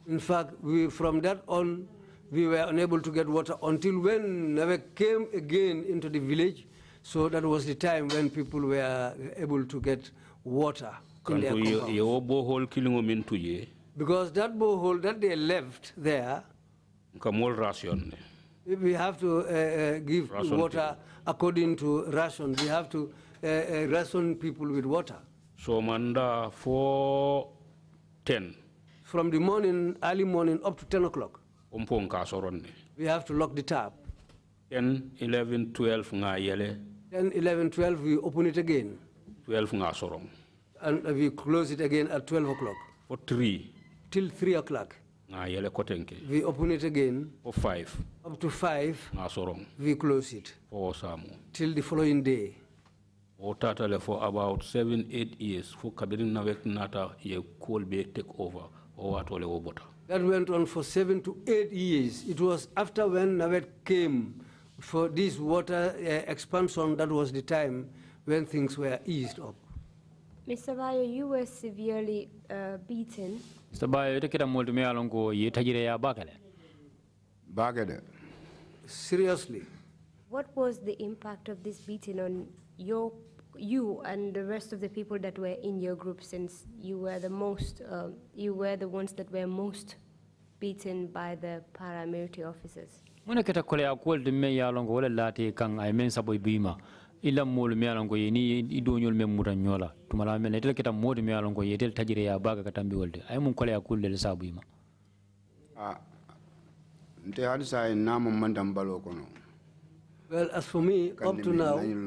In fact, from that on, we were unable to get water until when Navek came again into the village. So that was the time when people were able to get water in their compounds. Because that borehole that they left there, we have to give ration water according to ration. We have to ration people with water. So manda 4:10. From the morning, early morning, up to 10 o'clock. We have to lock the tap. 10, 11, 12 nga yele. 10, 11, 12, we open it again. 12 nga sorong. And we close it again at 12 o'clock. For 3. Till 3 o'clock. Nga yele kotenke. We open it again. For 5. Up to 5, nga sorong. we close it. For samu. Till the following day. O tatale for about 7-8 years. For kabirin nawek nata ye kolbe take over. That went on for 7 to 8 years. It was after when Nawet came for this water expansion, that was the time when things were eased up. Mr. Bayo, you were severely beaten. Mr. Bayo, you kira molto me alongo ye tajire ya bakale. Bagade. Seriously. What was the impact of this beating on you and the rest of the people that were in your group, since you were the most, you were the ones that were most beaten by the paramilitary officers? Muna kita kole akol de me yalongo wala lati kang ay men saboy bima ila mol me yalongo ni idonyol me muta nyola tumala men etel kita modi me yalongo yetel tajire ya baga katambi wolde ay mun kole akol de sabuyima nte hadisa na mo mandam balo kono. Well, as for me, up to now, when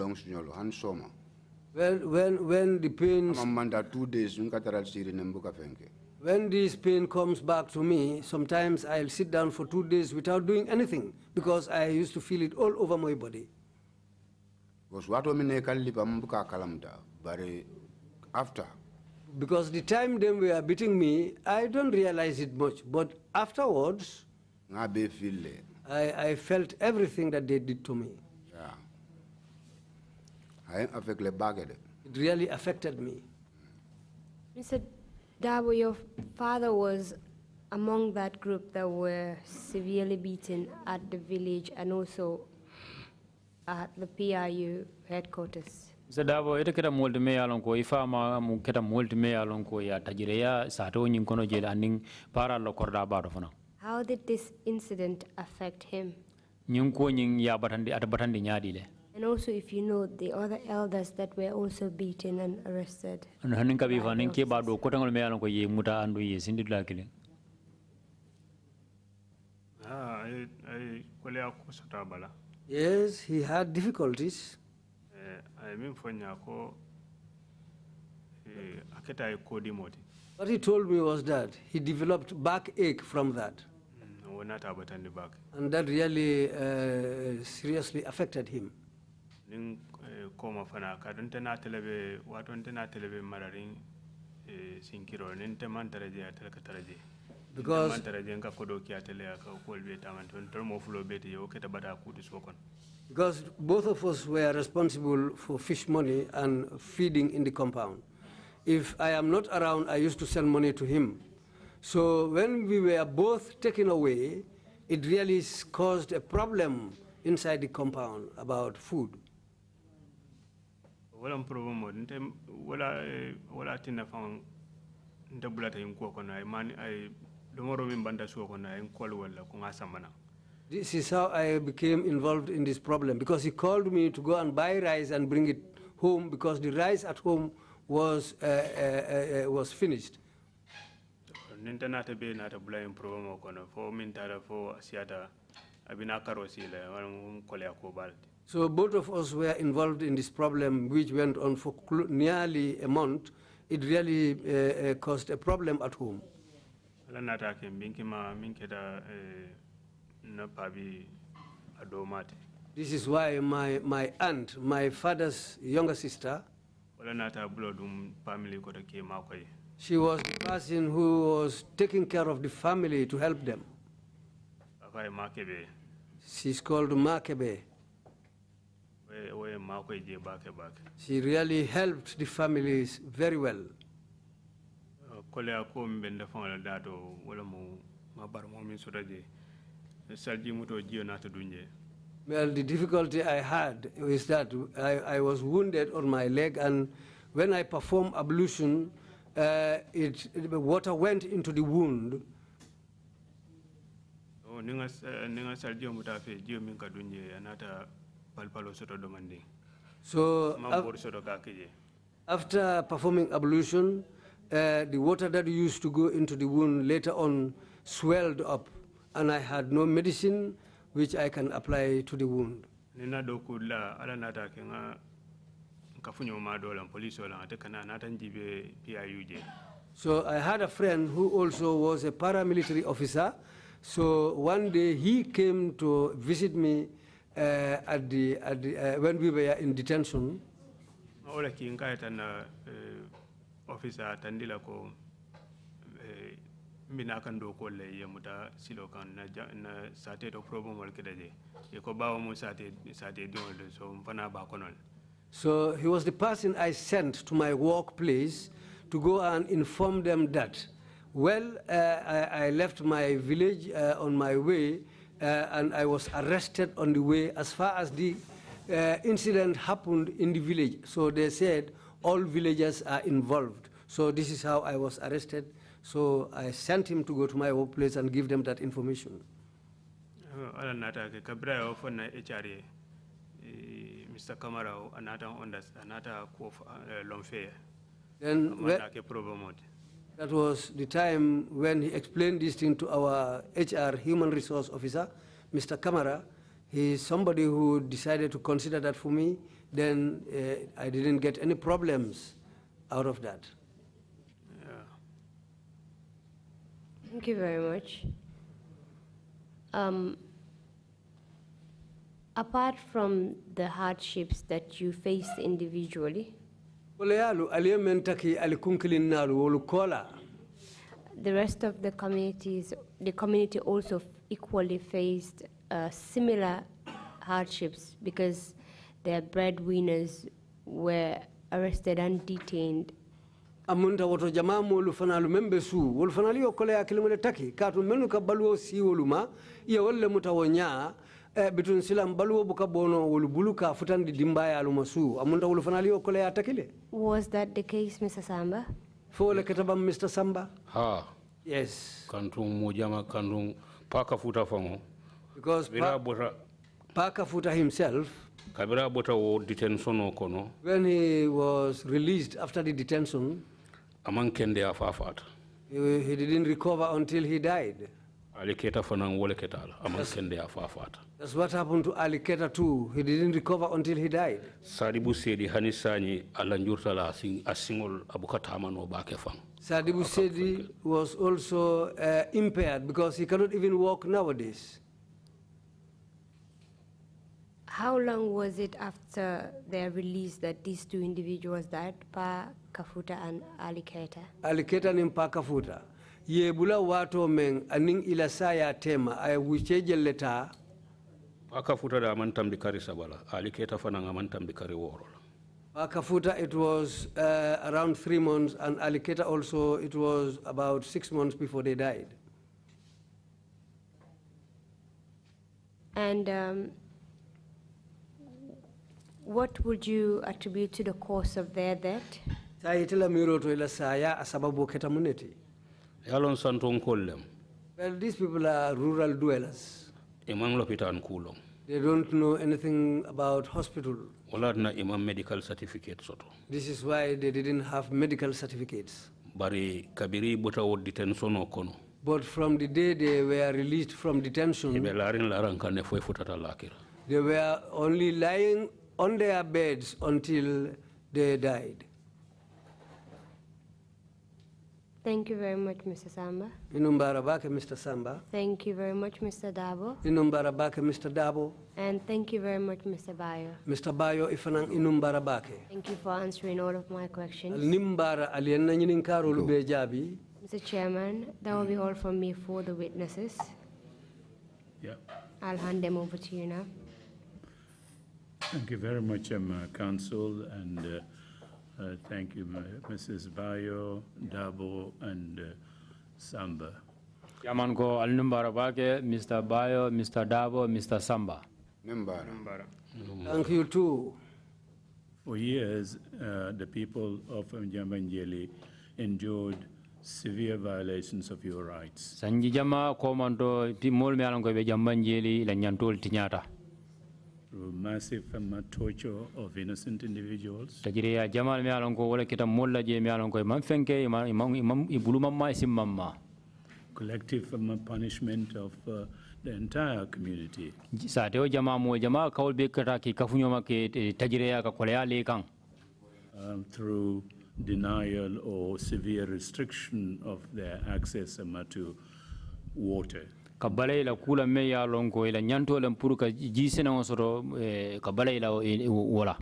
the pain, when this pain comes back to me, sometimes I'll sit down for 2 days without doing anything because I used to feel it all over my body. Because the time they were beating me, I don't realize it much, but afterwards, I felt everything that they did to me. Yeah. It really affected me. Mr. Dabo, your father was among that group that were severely beaten at the village and also at the PRU headquarters. Mr. Dabo, ita kita molde me alongo ifa ma mu kita molde me alongo ya tajire ya sato nyin kono jela aning para lo korda baro fana. How did this incident affect him? And also, if you know the other elders that were also beaten and arrested. Yes, he had difficulties. What he told me was that he developed backache from that. And that really seriously affected him. Because both of us were responsible for fish money and feeding in the compound. If I am not around, I used to send money to him. So when we were both taken away, it really caused a problem inside the compound about food. This is how I became involved in this problem, because he called me to go and buy rice and bring it home because the rice at home was finished. So both of us were involved in this problem, which went on for nearly a month. It really caused a problem at home. This is why my aunt, my father's younger sister, wala nata bulodum family ko ke makoy. She was the person who was taking care of the family to help them. Akay makebe. She's called Makebe. We makoy je back. She really helped the families very well. Kole ako mbende fon dato wala mo mabar mo min sodaje. Salji muto jio nata dunje. Well, the difficulty I had is that I was wounded on my leg, and when I performed ablution, the water went into the wound. Oh, ninga salji muta fe jio min ka dunje anata palpalo soto domandi. So after performing ablution, the water that used to go into the wound later on swelled up, and I had no medicine which I can apply to the wound. Nina dokula ala nata kenga kafunyo madola police wala atekana nata njibe PIUJ. So I had a friend who also was a paramilitary officer. So one day he came to visit me when we were in detention. Ola kinga etana officer tandila ko mina kan do ko le yemuta silo kan na sate to problem wal kedaje e ko bawo mo sate diol so mfana ba konon. So he was the person I sent to my workplace to go and inform them that, well, I left my village on my way and I was arrested on the way as far as the incident happened in the village. So they said all villagers are involved. So this is how I was arrested. So I sent him to go to my workplace and give them that information. Ala nata ke kabra ofo na HRA Mr. Kamara anata ko lomfe. Then that was the time when he explained this thing to our HR human resource officer, Mr. Kamara. He is somebody who decided to consider that for me. Then I didn't get any problems out of that. Thank you very much. Apart from the hardships that you faced individually, the rest of the community also equally faced similar hardships because their breadwinners were arrested and detained. Amunta woto jama molu fanalu membe su wol fanali o kole akilimole taki katu menu ka baluo si woluma ye wolle mutawonya bitun silam baluo buka bono wol buluka futandi dimbaya aluma su amunta wol fanali o kole atakile. Was that the case, Mr. Samba? Fole ketaba Mr. Samba? Ha. Yes. Kantung mojama kantung paka futa fango. Because Paka Futa himself, when he was released after the detention, he didn't recover until he died. That's what happened to Aliketa too. He didn't recover until he died. Sadibu Sedi was also impaired because he cannot even walk nowadays. How long was it after their release that these two individuals died, Pa Kafuta and Aliketa? Aliketa ni Pa Kafuta. Ye bula wato meng aning ilasaya tema ay wicheje leta. Pa Kafuta da amantam bikari sabala. Aliketa fanang amantam bikari woro. Pa Kafuta it was around 3 months, and Aliketa also it was about 6 months before they died. And what would you attribute to the cause of their death? Well, these people are rural dwellers. They don't know anything about hospital. This is why they didn't have medical certificates. But from the day they were released from detention, they were only lying on their beds until they died. Thank you very much, Mr. Samba. Inumbara bake, Mr. Samba. Thank you very much, Mr. Dabo. Inumbara bake, Mr. Dabo. And thank you very much, Mr. Bayo. Mr. Bayo ifanang inumbara bake. Thank you for answering all of my questions. Nimbara alienna nyininkaro lube jabi. Mr. Chairman, that will be all from me for the witnesses. Yeah. I'll hand them over to you now. Thank you very much, Council, and thank you, Mrs. Bayo, Dabo, and Samba. Chairman ko Alnumbara Bake, Mr. Bayo, Mr. Dabo, Mr. Samba. Thank you too. For years, the people of Jambanjeli endured severe violations of your rights. Sanji jama komando timol me alan ko be Jambanjeli la nyantol tinyata. Through massive torture of innocent individuals, Tajiriya jamal me alan ko wala kita molla je me alan ko man fenke imam ibulu mamma simamma. Collective punishment of the entire community. Sa teo jama mo jama kawol be kata ki kafunyo ma ke tajiriya ka kolya le kan. Through denial or severe restriction of their access to water. Kabala ila kula me ya lonko ila nyanto lam puru ka jisena wosoro kabala ila wala.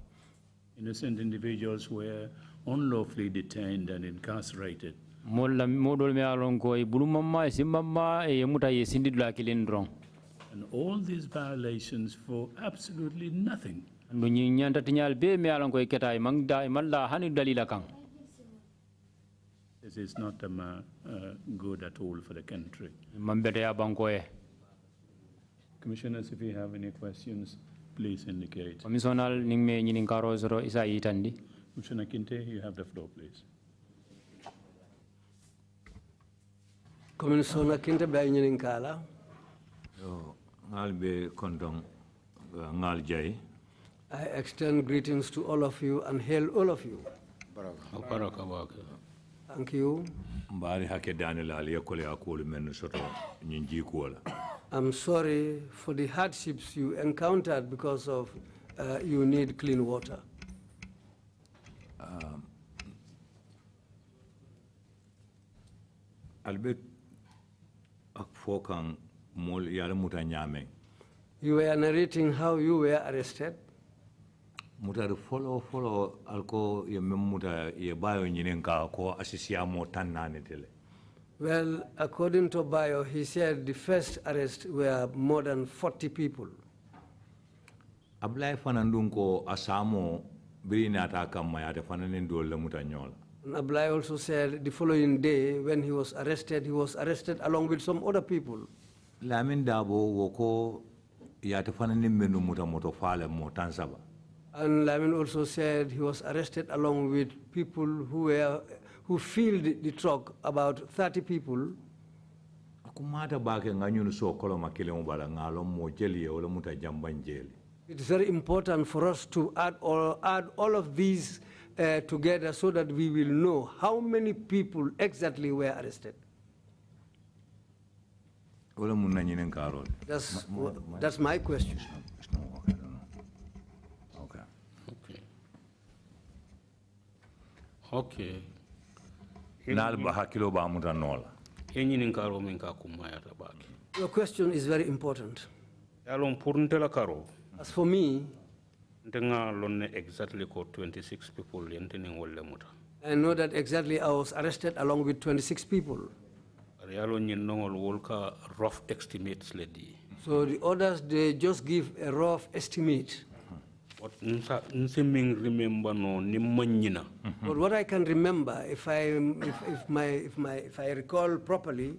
Innocent individuals were unlawfully detained and incarcerated. Molla modol me ya lonko e bulu mamma e simmamma e muta ye sindidula kilin drong. And all these violations for absolutely nothing. Ndu nyanta tinyal be me ya lonko e keta e mangda e malla hani dalila kan. This is not good at all for the country. Commissioners, if you have any questions, please indicate. Commissioner Commissioner Kinte, you have the floor, please. Commissioner Kinte, by Ninkala. I extend greetings to all of you and hail all of you. Thank you. I'm sorry for the hardships you encountered because of you need clean water. You were narrating how you were arrested. Muta follow alko ye muta ye bayo nyinenka ko asisia mo tanane tele. Well, according to Bayo, he said the first arrest were more than 40 people. Ablay fanandunko asamo birina ataka mayate fananendo le muta nyola. Ablay also said the following day when he was arrested along with some other people. Lamin dabo woko yate fananimenu muta moto fale mo tansaba. And Lamin also said he was arrested along with people who filled the truck, about 30 people. It's very important for us to add all of these together so that we will know how many people exactly were arrested. That's my question. Okay. Your question is very important. As for me, exactly 26 people. I know that exactly I was arrested along with 26 people. Rough estimates. So the others, they just give a rough estimate. But what I can remember, if I recall properly,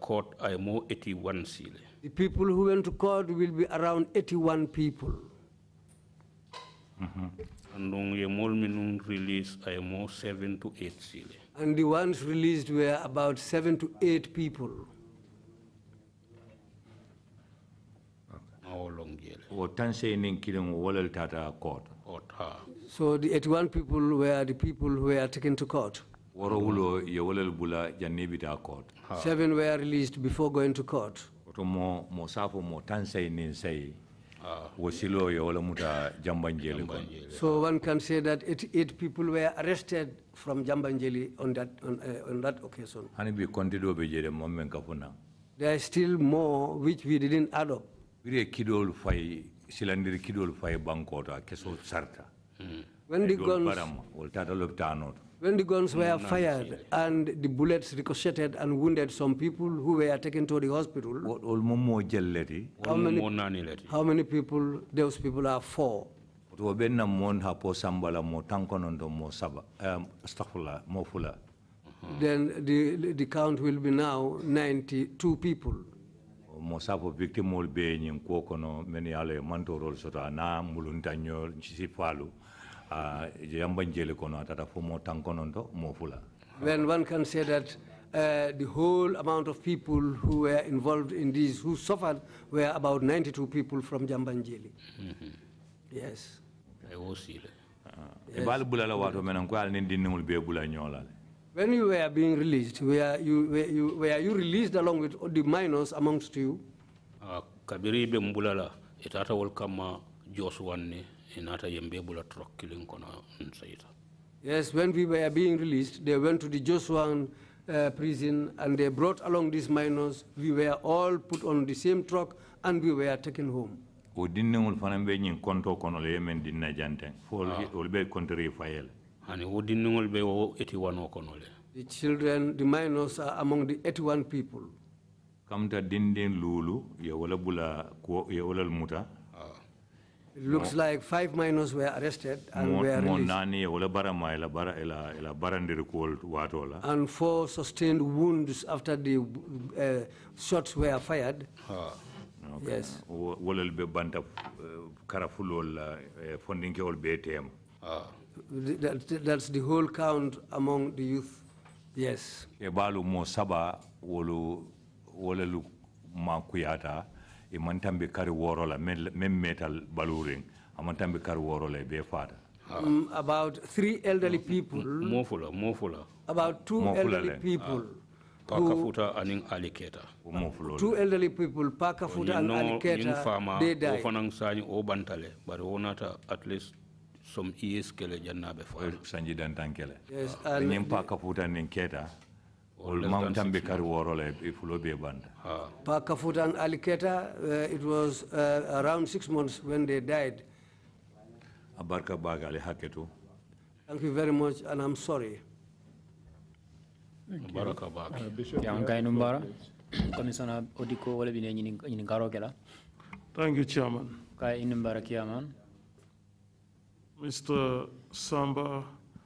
court I more 81 sile. The people who went to court will be around 81 people. And the release I more 7 to 8 sile. And the ones released were about 7 to 8 people. So the 81 people were the people who were taken to court. 7 were released before going to court. Wasilo ya wala muta Jambanjeli. So one can say that 88 people were arrested from Jambanjeli on that occasion. There are still more which we didn't add up. When the guns were fired and the bullets ricocheted and wounded some people who were taken to the hospital, how many people? Those people are 4. Then the count will be now 92 people. Mosapo victim will be in Kokono, many ale mantorol sota na muluntanyo chisifalu. When one can say that the whole amount of people who were involved in this, who suffered, were about 92 people from Jambanjeli. Yes. When you were being released, were you released along with the minors amongst you? Kabiri be mbulala itata wolkama Joshua inata yembe bula truck killing kona nsaita. Yes, when we were being released, they went to the Joshua prison and they brought along these minors. We were all put on the same truck and we were taken home. The children, the minors are among the 81 people. It looks like 5 minors were arrested and were released. And 4 sustained wounds after the shots were fired. Yes. That's the whole count among the youth. Yes. Imantambi kari worola metal baluring amantambi kari worola be fada about 3 elderly people mofula about 2 elderly people Pakafuta and Aliketa 2 elderly people Pakafuta and Aliketa they died ofanang sani obantale but onata at least some years kele jannabe fa sanji dan tankele yes and Pakafuta and Keta Mountain Kari Warole, if Lobe Band. Pakafuta and Aliketa, it was around 6 months when they died. Abarka Bagali Haketu. Thank you very much, and I'm sorry. Baraka Bag. Commissioner Odiko will be in Garogela. Thank you, Chairman. Kai Inimbarakiaman. Mr. Samba.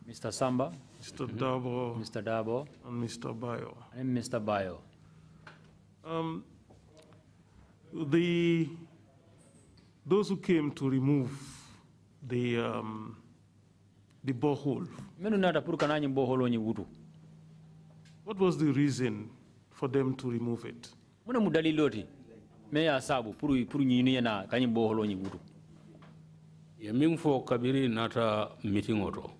Mr. Samba. Mr. Dabo. Mr. Dabo. And Mr. Bayo. And Mr. Bayo. Those who came to remove the borehole. What was the reason for them to remove it? Kabiri nata meeting oto.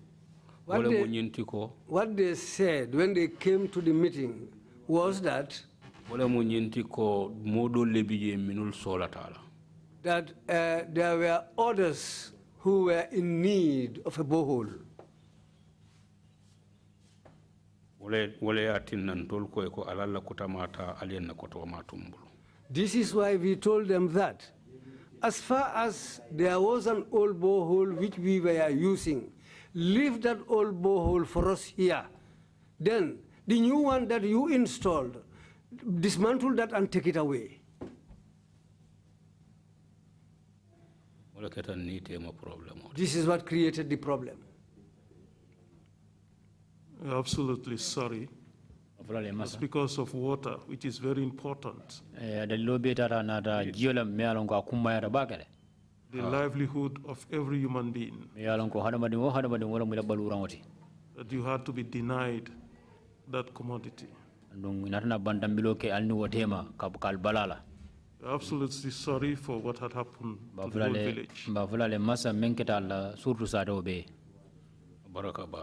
What they said when they came to the meeting was that there were others who were in need of a borehole. This is why we told them that as far as there was an old borehole which we were using, leave that old borehole for us here. Then the new one that you installed, dismantle that and take it away. This is what created the problem. Absolutely sorry. It's because of water, which is very important. The livelihood of every human being. That you had to be denied that commodity. Absolutely sorry for what had happened to the whole village.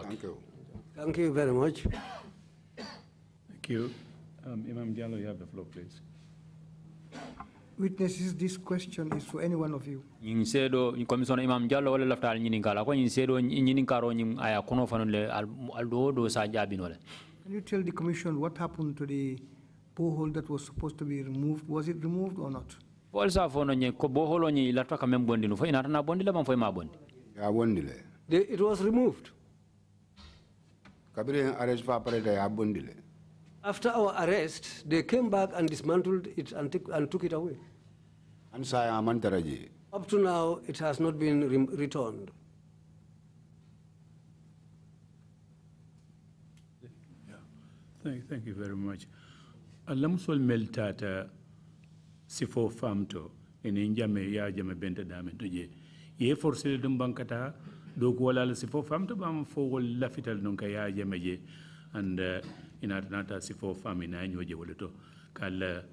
Thank you. Thank you very much. Thank you. Imam Diallo, you have the floor, please. witnesses, this question is for any one of you. Ñing sedo commissioner Imam Diallo wala laftal ñinin kala ko ñing sedo ñinin karo ñing aya kono fanole al do sa jabinole. Can you tell the commission what happened to the borehole that was supposed to be removed? Was it removed or not? Wal sa fono ñe ko borehole ñi lafta ka mem bondi no fo ina na bondi la man fo ma bondi. Ya bondi le. It was removed. Kabiri arrest fa pare ya bondi le. After our arrest, they came back and dismantled it and took it away. An sa ya man taraji. Up to now, it has not been returned. Thank you very much. Alamsol meltata sifo famto in jame ya jame benta dame toje. Ye forcé dum bankata do ko wala sifo famto bam fo wol lafital non ka ya jame je and inata sifo famina nyoje wolato kala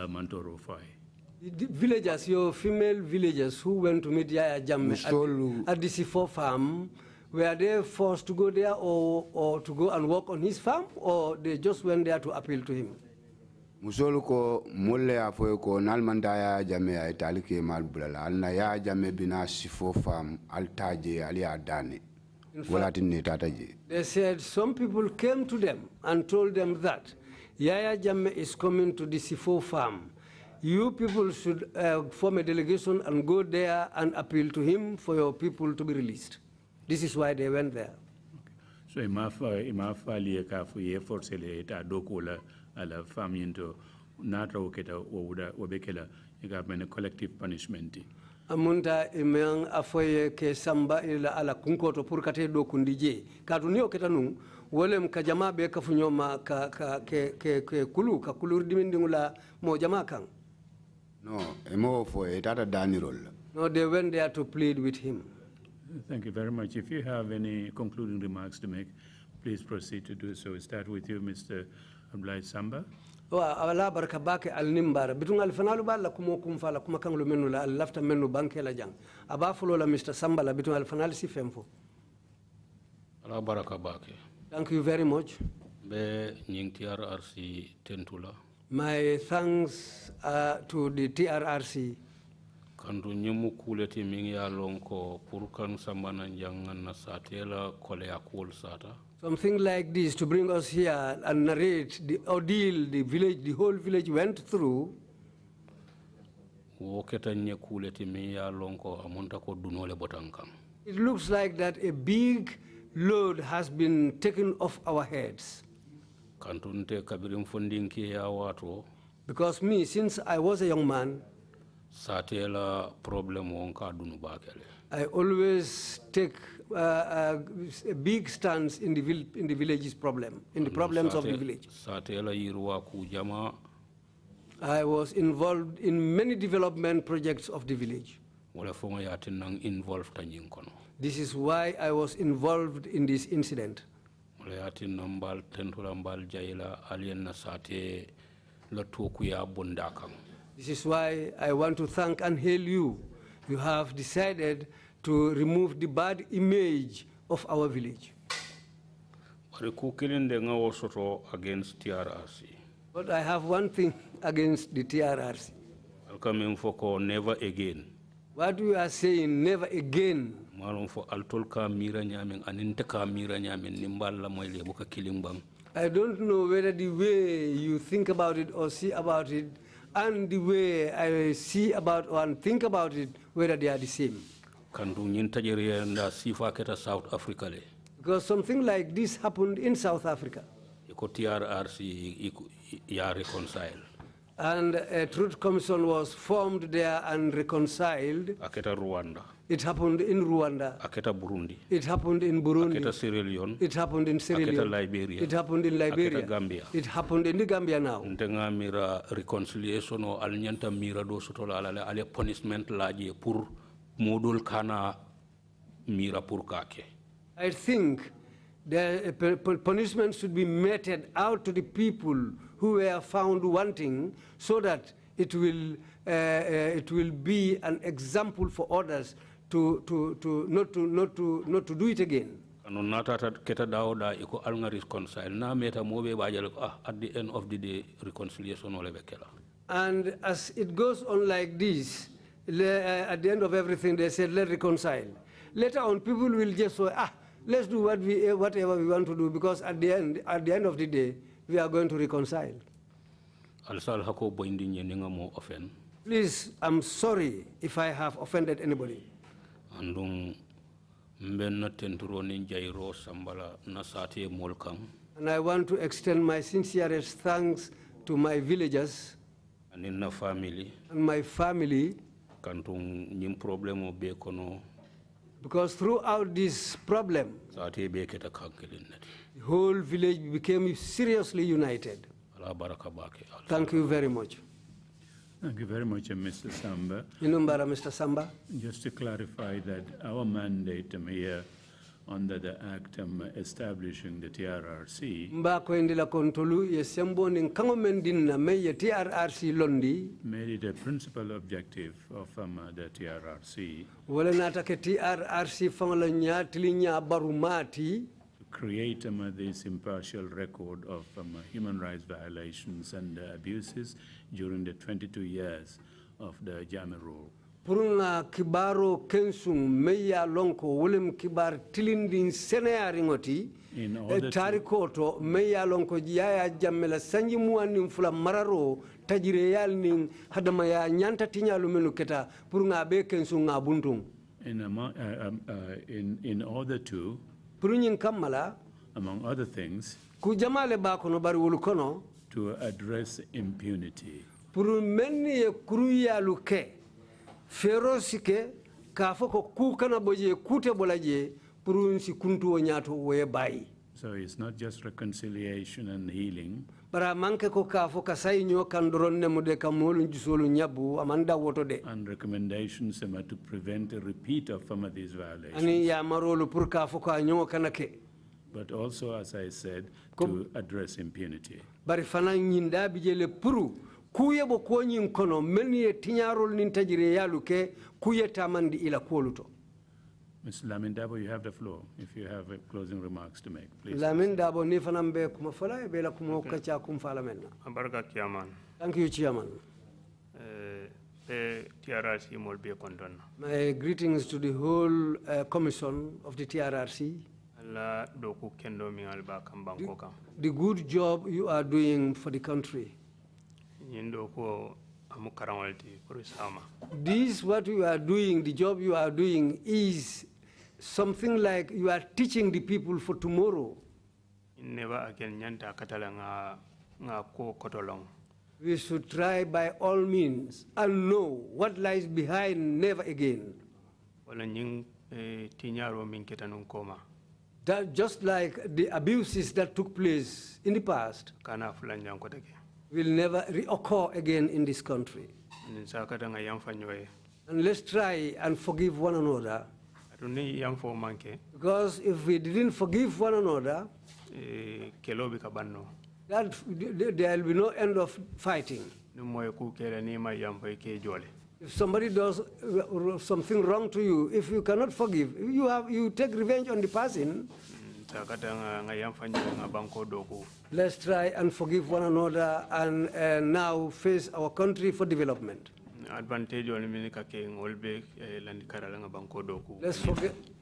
mantoro fay. The villagers, your female villagers who went to meet Yaya Jammeh at the C4 farm, were they forced to go there or to go and work on his farm, or they just went there to appeal to him? Musolu ko molle afoy ko nalmanda Yaya Jammeh ay talike mal bulala alna Yaya Jammeh bina C4 farm altaje ali adani. They said some people came to them and told them that Yaya Jammeh is coming to the C4 farm. You people should form a delegation and go there and appeal to him for your people to be released. This is why they went there. So imafa lieka fu ye force le eta dokola ala famiento natra oketa woda wobekela igabene collective punishment. Amunta imang afoye ke samba ila ala kunkoto purkate do kundije kaduni oketa nun wolem ka jama be ka funyoma ke kulu ka kulur dimindingula mo jama kan. No, emo for etata danirol. No, they went there to plead with him. Thank you very much. If you have any concluding remarks to make, please proceed to do so. We start with you, Mr. Abdullah Samba. Awala baraka bake al nimbara bitung al fanalu bala kumo kumfala kuma kanglu menu la al lafta menu banke la jang abafulo la Mr. Samba la bitung al fanal si femfo. Ala baraka bake. Thank you very much. Be nying Trrc tentula. My thanks to the Trrc. Kandu nyumu kuleti mingi ya lonko purkan sambana jangan na satela kole akul sata. Something like this to bring us here and narrate the ordeal the whole village went through. Woketa nye kuleti mingi ya lonko amunta ko dunole botankang. It looks like that a big load has been taken off our heads. Kantunte kabirim fundinki ya watu. Because me, since I was a young man, satela problem wonka dunu bakele. I always take a big stance in the village's problem, in the problems of the village. Satela yirwa kujama. I was involved in many development projects of the village. Wala fonga yatin nang involved tanyin kono. This is why I was involved in this incident. Wala yatin nambal tentula mbal jaila alien na sate la tokuya bundakang. This is why I want to thank and hail you. You have decided to remove the bad image of our village. Against TRRC. But I have one thing against the TRRC. Welcome for never again. What we are saying, never again. I don't know whether the way you think about it or see about it and the way I see about and think about it, whether they are the same. South Africa. Because something like this happened in South Africa. Reconcile. And a truth commission was formed there and reconciled. Rwanda. It happened in Rwanda. Burundi. It happened in Burundi. Sierra Leone. It happened in Sierra Leone. Liberia. It happened in Liberia. Gambia. It happened in the Gambia now. Ntenga mira reconciliation o alnyanta mira do sotola ale punishment laje pour modul kana mira pour kake. I think the punishment should be meted out to the people who were found wanting, so that it will be an example for others to not to do it again. At the end of the day, reconciliation will be killer. And as it goes on like this, at the end of everything, they said, let's reconcile. Later on, people will just say, let's do whatever we want to do, because at the end of the day, we are going to reconcile. Please, I'm sorry if I have offended anybody. And I want to extend my sincerest thanks to my villagers and my family, because throughout this problem, the whole village became seriously united. Thank you very much. Thank you very much, Mr. Samba. Mr. Samba. Just to clarify that our mandate here under the act establishing the TRRC made it a principal objective of the TRRC to create this impartial record of human rights violations and abuses during the 22 years of the Jammeh rule. Purunga kibaro kensung meya lonko wolem kibar tilindin seneari ngoti tarikoto meya lonko jiaya jammela sanji muanin fula mararo tajire yal nin hadama ya nyanta tinyalu menu keta purunga be kensung ngabuntung in order to purunyin kamala among other things kujamale bakono bari wulukono to address impunity purun menni kuruya luke ferosike kafoko kukana boje kute bolaje purunsi kuntu nyato we bai. So it's not just reconciliation and healing. Bara manke ko kafo kasai nyo kandoron ne mude kamolu njusolu nyabu amanda woto de. And recommendations to prevent a repeat of some of these violations. Ani ya marolu pur kafo ka nyo kanake. But also, as I said, to address impunity. Bari fana nyinda bijele puru kuye bo konyin kono menye tinyarol nin tajire yaluke kuye tamandi ila koluto. Mr. Lamindabo, you have the floor if you have closing remarks to make, please. Lamindabo ni fanambe kumafala bela kumokacha kumfala menna. Abaraka Chairman. Thank you, Chairman. TRRC molbe kondona. My greetings to the whole commission of the TRRC. The good job you are doing for the country. This, what you are doing, the job you are doing, is something like you are teaching the people for tomorrow. We should try by all means and know what lies behind never again. That just like the abuses that took place in the past will never reoccur again in this country. And let's try and forgive one another. Because if we didn't forgive one another, there will be no end of fighting. If somebody does something wrong to you, if you cannot forgive, you take revenge on the person. Let's try and forgive one another and now face our country for development.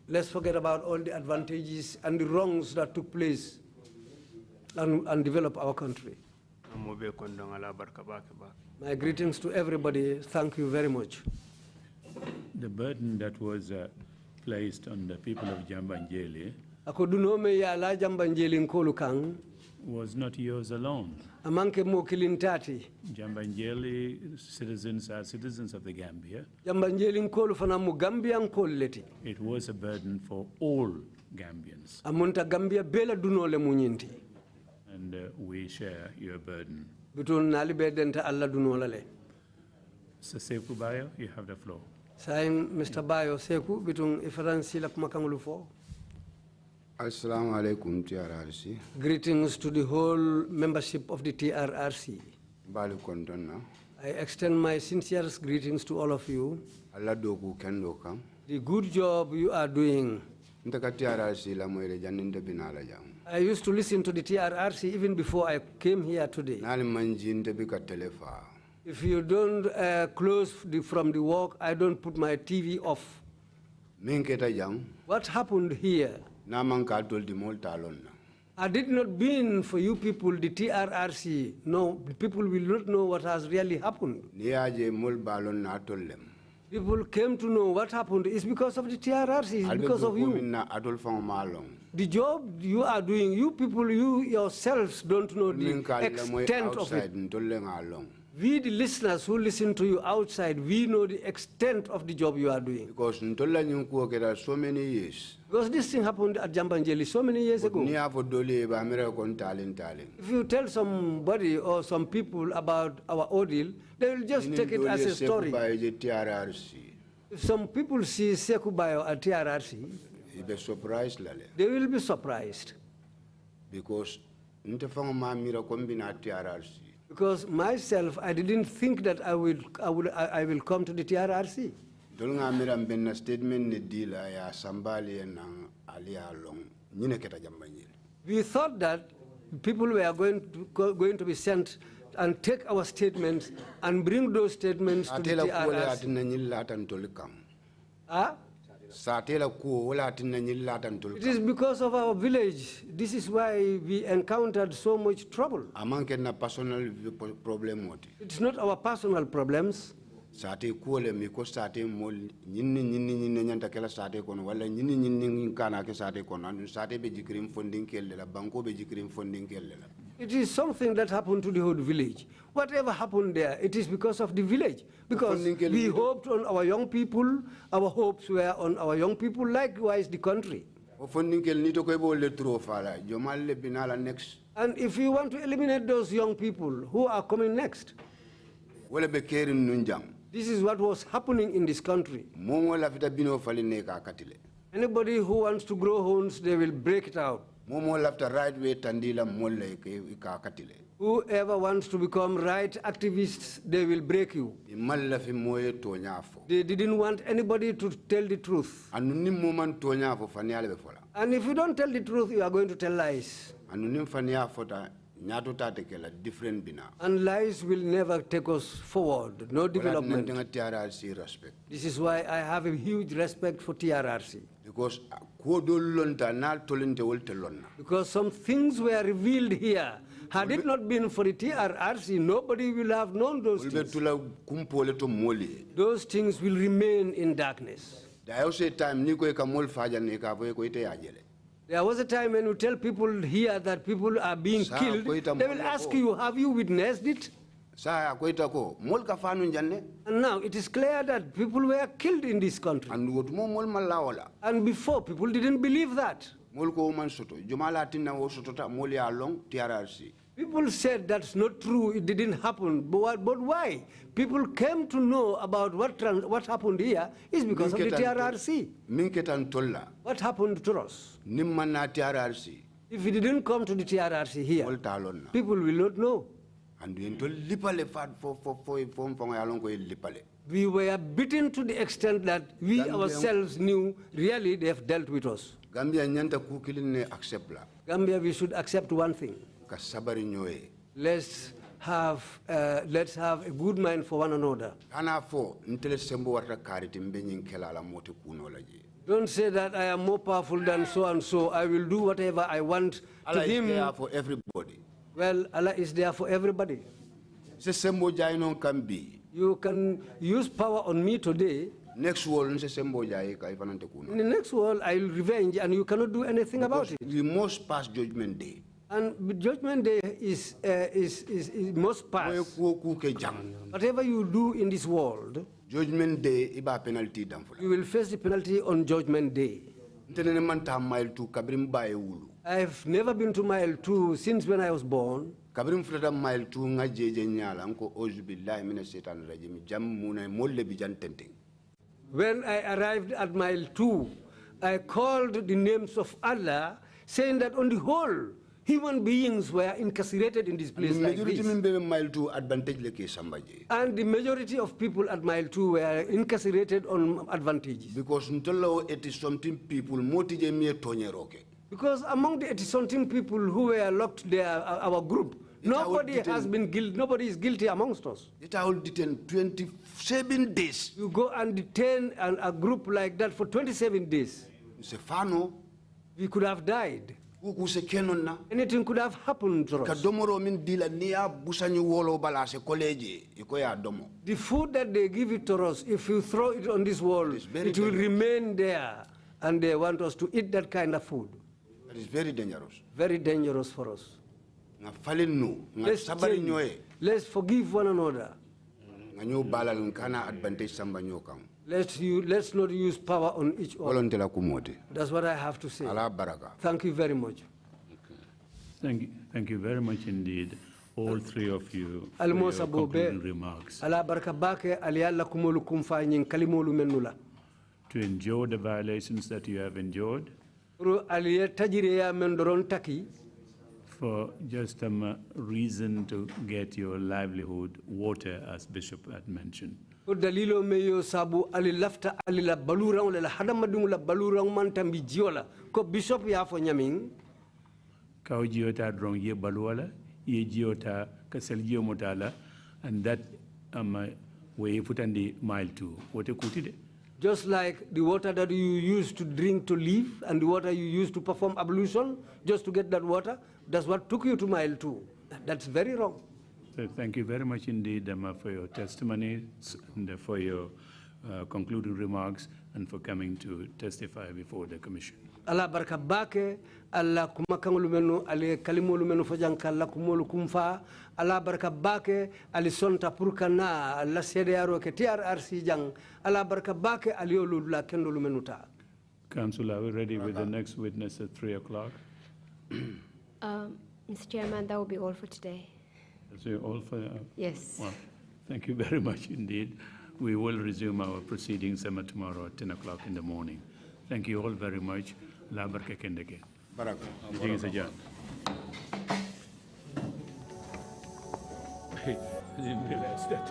Let's forget about all the advantages and the wrongs that took place and develop our country. My greetings to everybody. Thank you very much. The burden that was placed on the people of Jambanjeli was not yours alone. Jambanjeli citizens are citizens of the Gambia. It was a burden for all Gambians. And we share your burden. Sir Seku Bayo, you have the floor. Mr. Bayo Seku, bitung ifaransi la kumakangulu fo. Assalamu alaikum TRRC. Greetings to the whole membership of the TRRC. Balu kondona. I extend my sincerest greetings to all of you. Allah doku kendo kam. The good job you are doing. TRRC la moire janinde binala jam. I used to listen to the TRRC even before I came here today. If you don't close from the work, I don't put my TV off. What happened here? Had it not been for you people, the TRRC, no, people will not know what has really happened. People came to know what happened. It's because of the TRRC, it's because of you. The job you are doing, you people, you yourselves don't know the extent of it. We, the listeners who listen to you outside, we know the extent of the job you are doing. Because so many years. Because this thing happened at Jambanjeli so many years ago. If you tell somebody or some people about our ordeal, they will just take it as a story. If some people see Sekubayo at TRRC, they will be surprised. Because myself, I didn't think that I will come to the TRRC. We thought that people were going to be sent and take our statements and bring those statements to the TRRC. It is because of our village. This is why we encountered so much trouble. It's not our personal problems. It is something that happened to the whole village. Whatever happened there, it is because of the village. Because we hoped on our young people, our hopes were on our young people, likewise the country. And if you want to eliminate those young people, who are coming next? This is what was happening in this country. Anybody who wants to grow horns, they will break it out. Whoever wants to become right activists, they will break you. They didn't want anybody to tell the truth. And if you don't tell the truth, you are going to tell lies. And lies will never take us forward, no development. This is why I have a huge respect for TRRC. Because some things were revealed here. Had it not been for the TRRC, nobody will have known those things. Those things will remain in darkness. There was a time when you tell people here that people are being killed, they will ask you, have you witnessed it? And now it is clear that people were killed in this country. And before, people didn't believe that. People said that's not true, it didn't happen. But why? People came to know about what happened here is because of the TRRC. What happened to us? If we didn't come to the TRRC here, people will not know. We were beaten to the extent that we ourselves knew really they have dealt with us. Gambia, we should accept one thing. Let's have a good mind for one another. Don't say that I am more powerful than so and so. I will do whatever I want to him. Allah is there for everybody. Well, Allah is there for everybody. You can use power on me today. In the next world, I will revenge, and you cannot do anything about it. We must pass Judgment Day. And Judgment Day is must pass. Whatever you do in this world, Judgment Day, you will face the penalty on Judgment Day. I've never been to mile 2 since when I was born. When I arrived at mile 2, I called the names of Allah, saying that on the whole, human beings were incarcerated in this place like this. And the majority of people at mile 2 were incarcerated on advantages. Because among the 80-something people who were locked there, our group, Nobody has been guilty. Nobody is guilty amongst us. It will detain 27 days. You go and detain a group like that for 27 days. We could have died. Anything could have happened to us. The food that they give it to us, if you throw it on this wall, it will remain there. And they want us to eat that kind of food. That is very dangerous. Very dangerous for us. Let's forgive one another. Let's not use power on each other. That's what I have to say. Thank you very much. Thank you very much indeed, all three of you, for your concluding remarks. To endure the violations that you have endured, for just a reason to get your livelihood, water, as Bishop had mentioned. Dalilo meyo sabu ali lafta ali la balurang le la hadamadung la balurang mantambi jiola ko bishop ya fo nyaming kaw jiota drong ye baluala ye jiota kasel jiomotala, and that way futandi mile 2 wote kutide. Just like the water that you use to drink to live and the water you use to perform ablution, just to get that water, that's what took you to mile 2. That's very wrong. So thank you very much indeed, for your testimony and for your concluding remarks and for coming to testify before the Commission. Allah barka bake, Allah kumakangulu menu, ali kalimulu menu fajanka, Allah kumulu kumfa, Allah barka bake, ali sonta purkana, Allah sedearo ke TRRC jang, Allah barka bake, ali oludla kendulu menuta. Council, are we ready with the next witness at 3 o'clock? Mr. Chairman, that will be all for today. So all for, yes. Well, thank you very much indeed. We will resume our proceedings tomorrow at 10 o'clock in the morning. Thank you all very much. La barka kendeke. Baraka. Meeting is adjourned. I didn't realize that.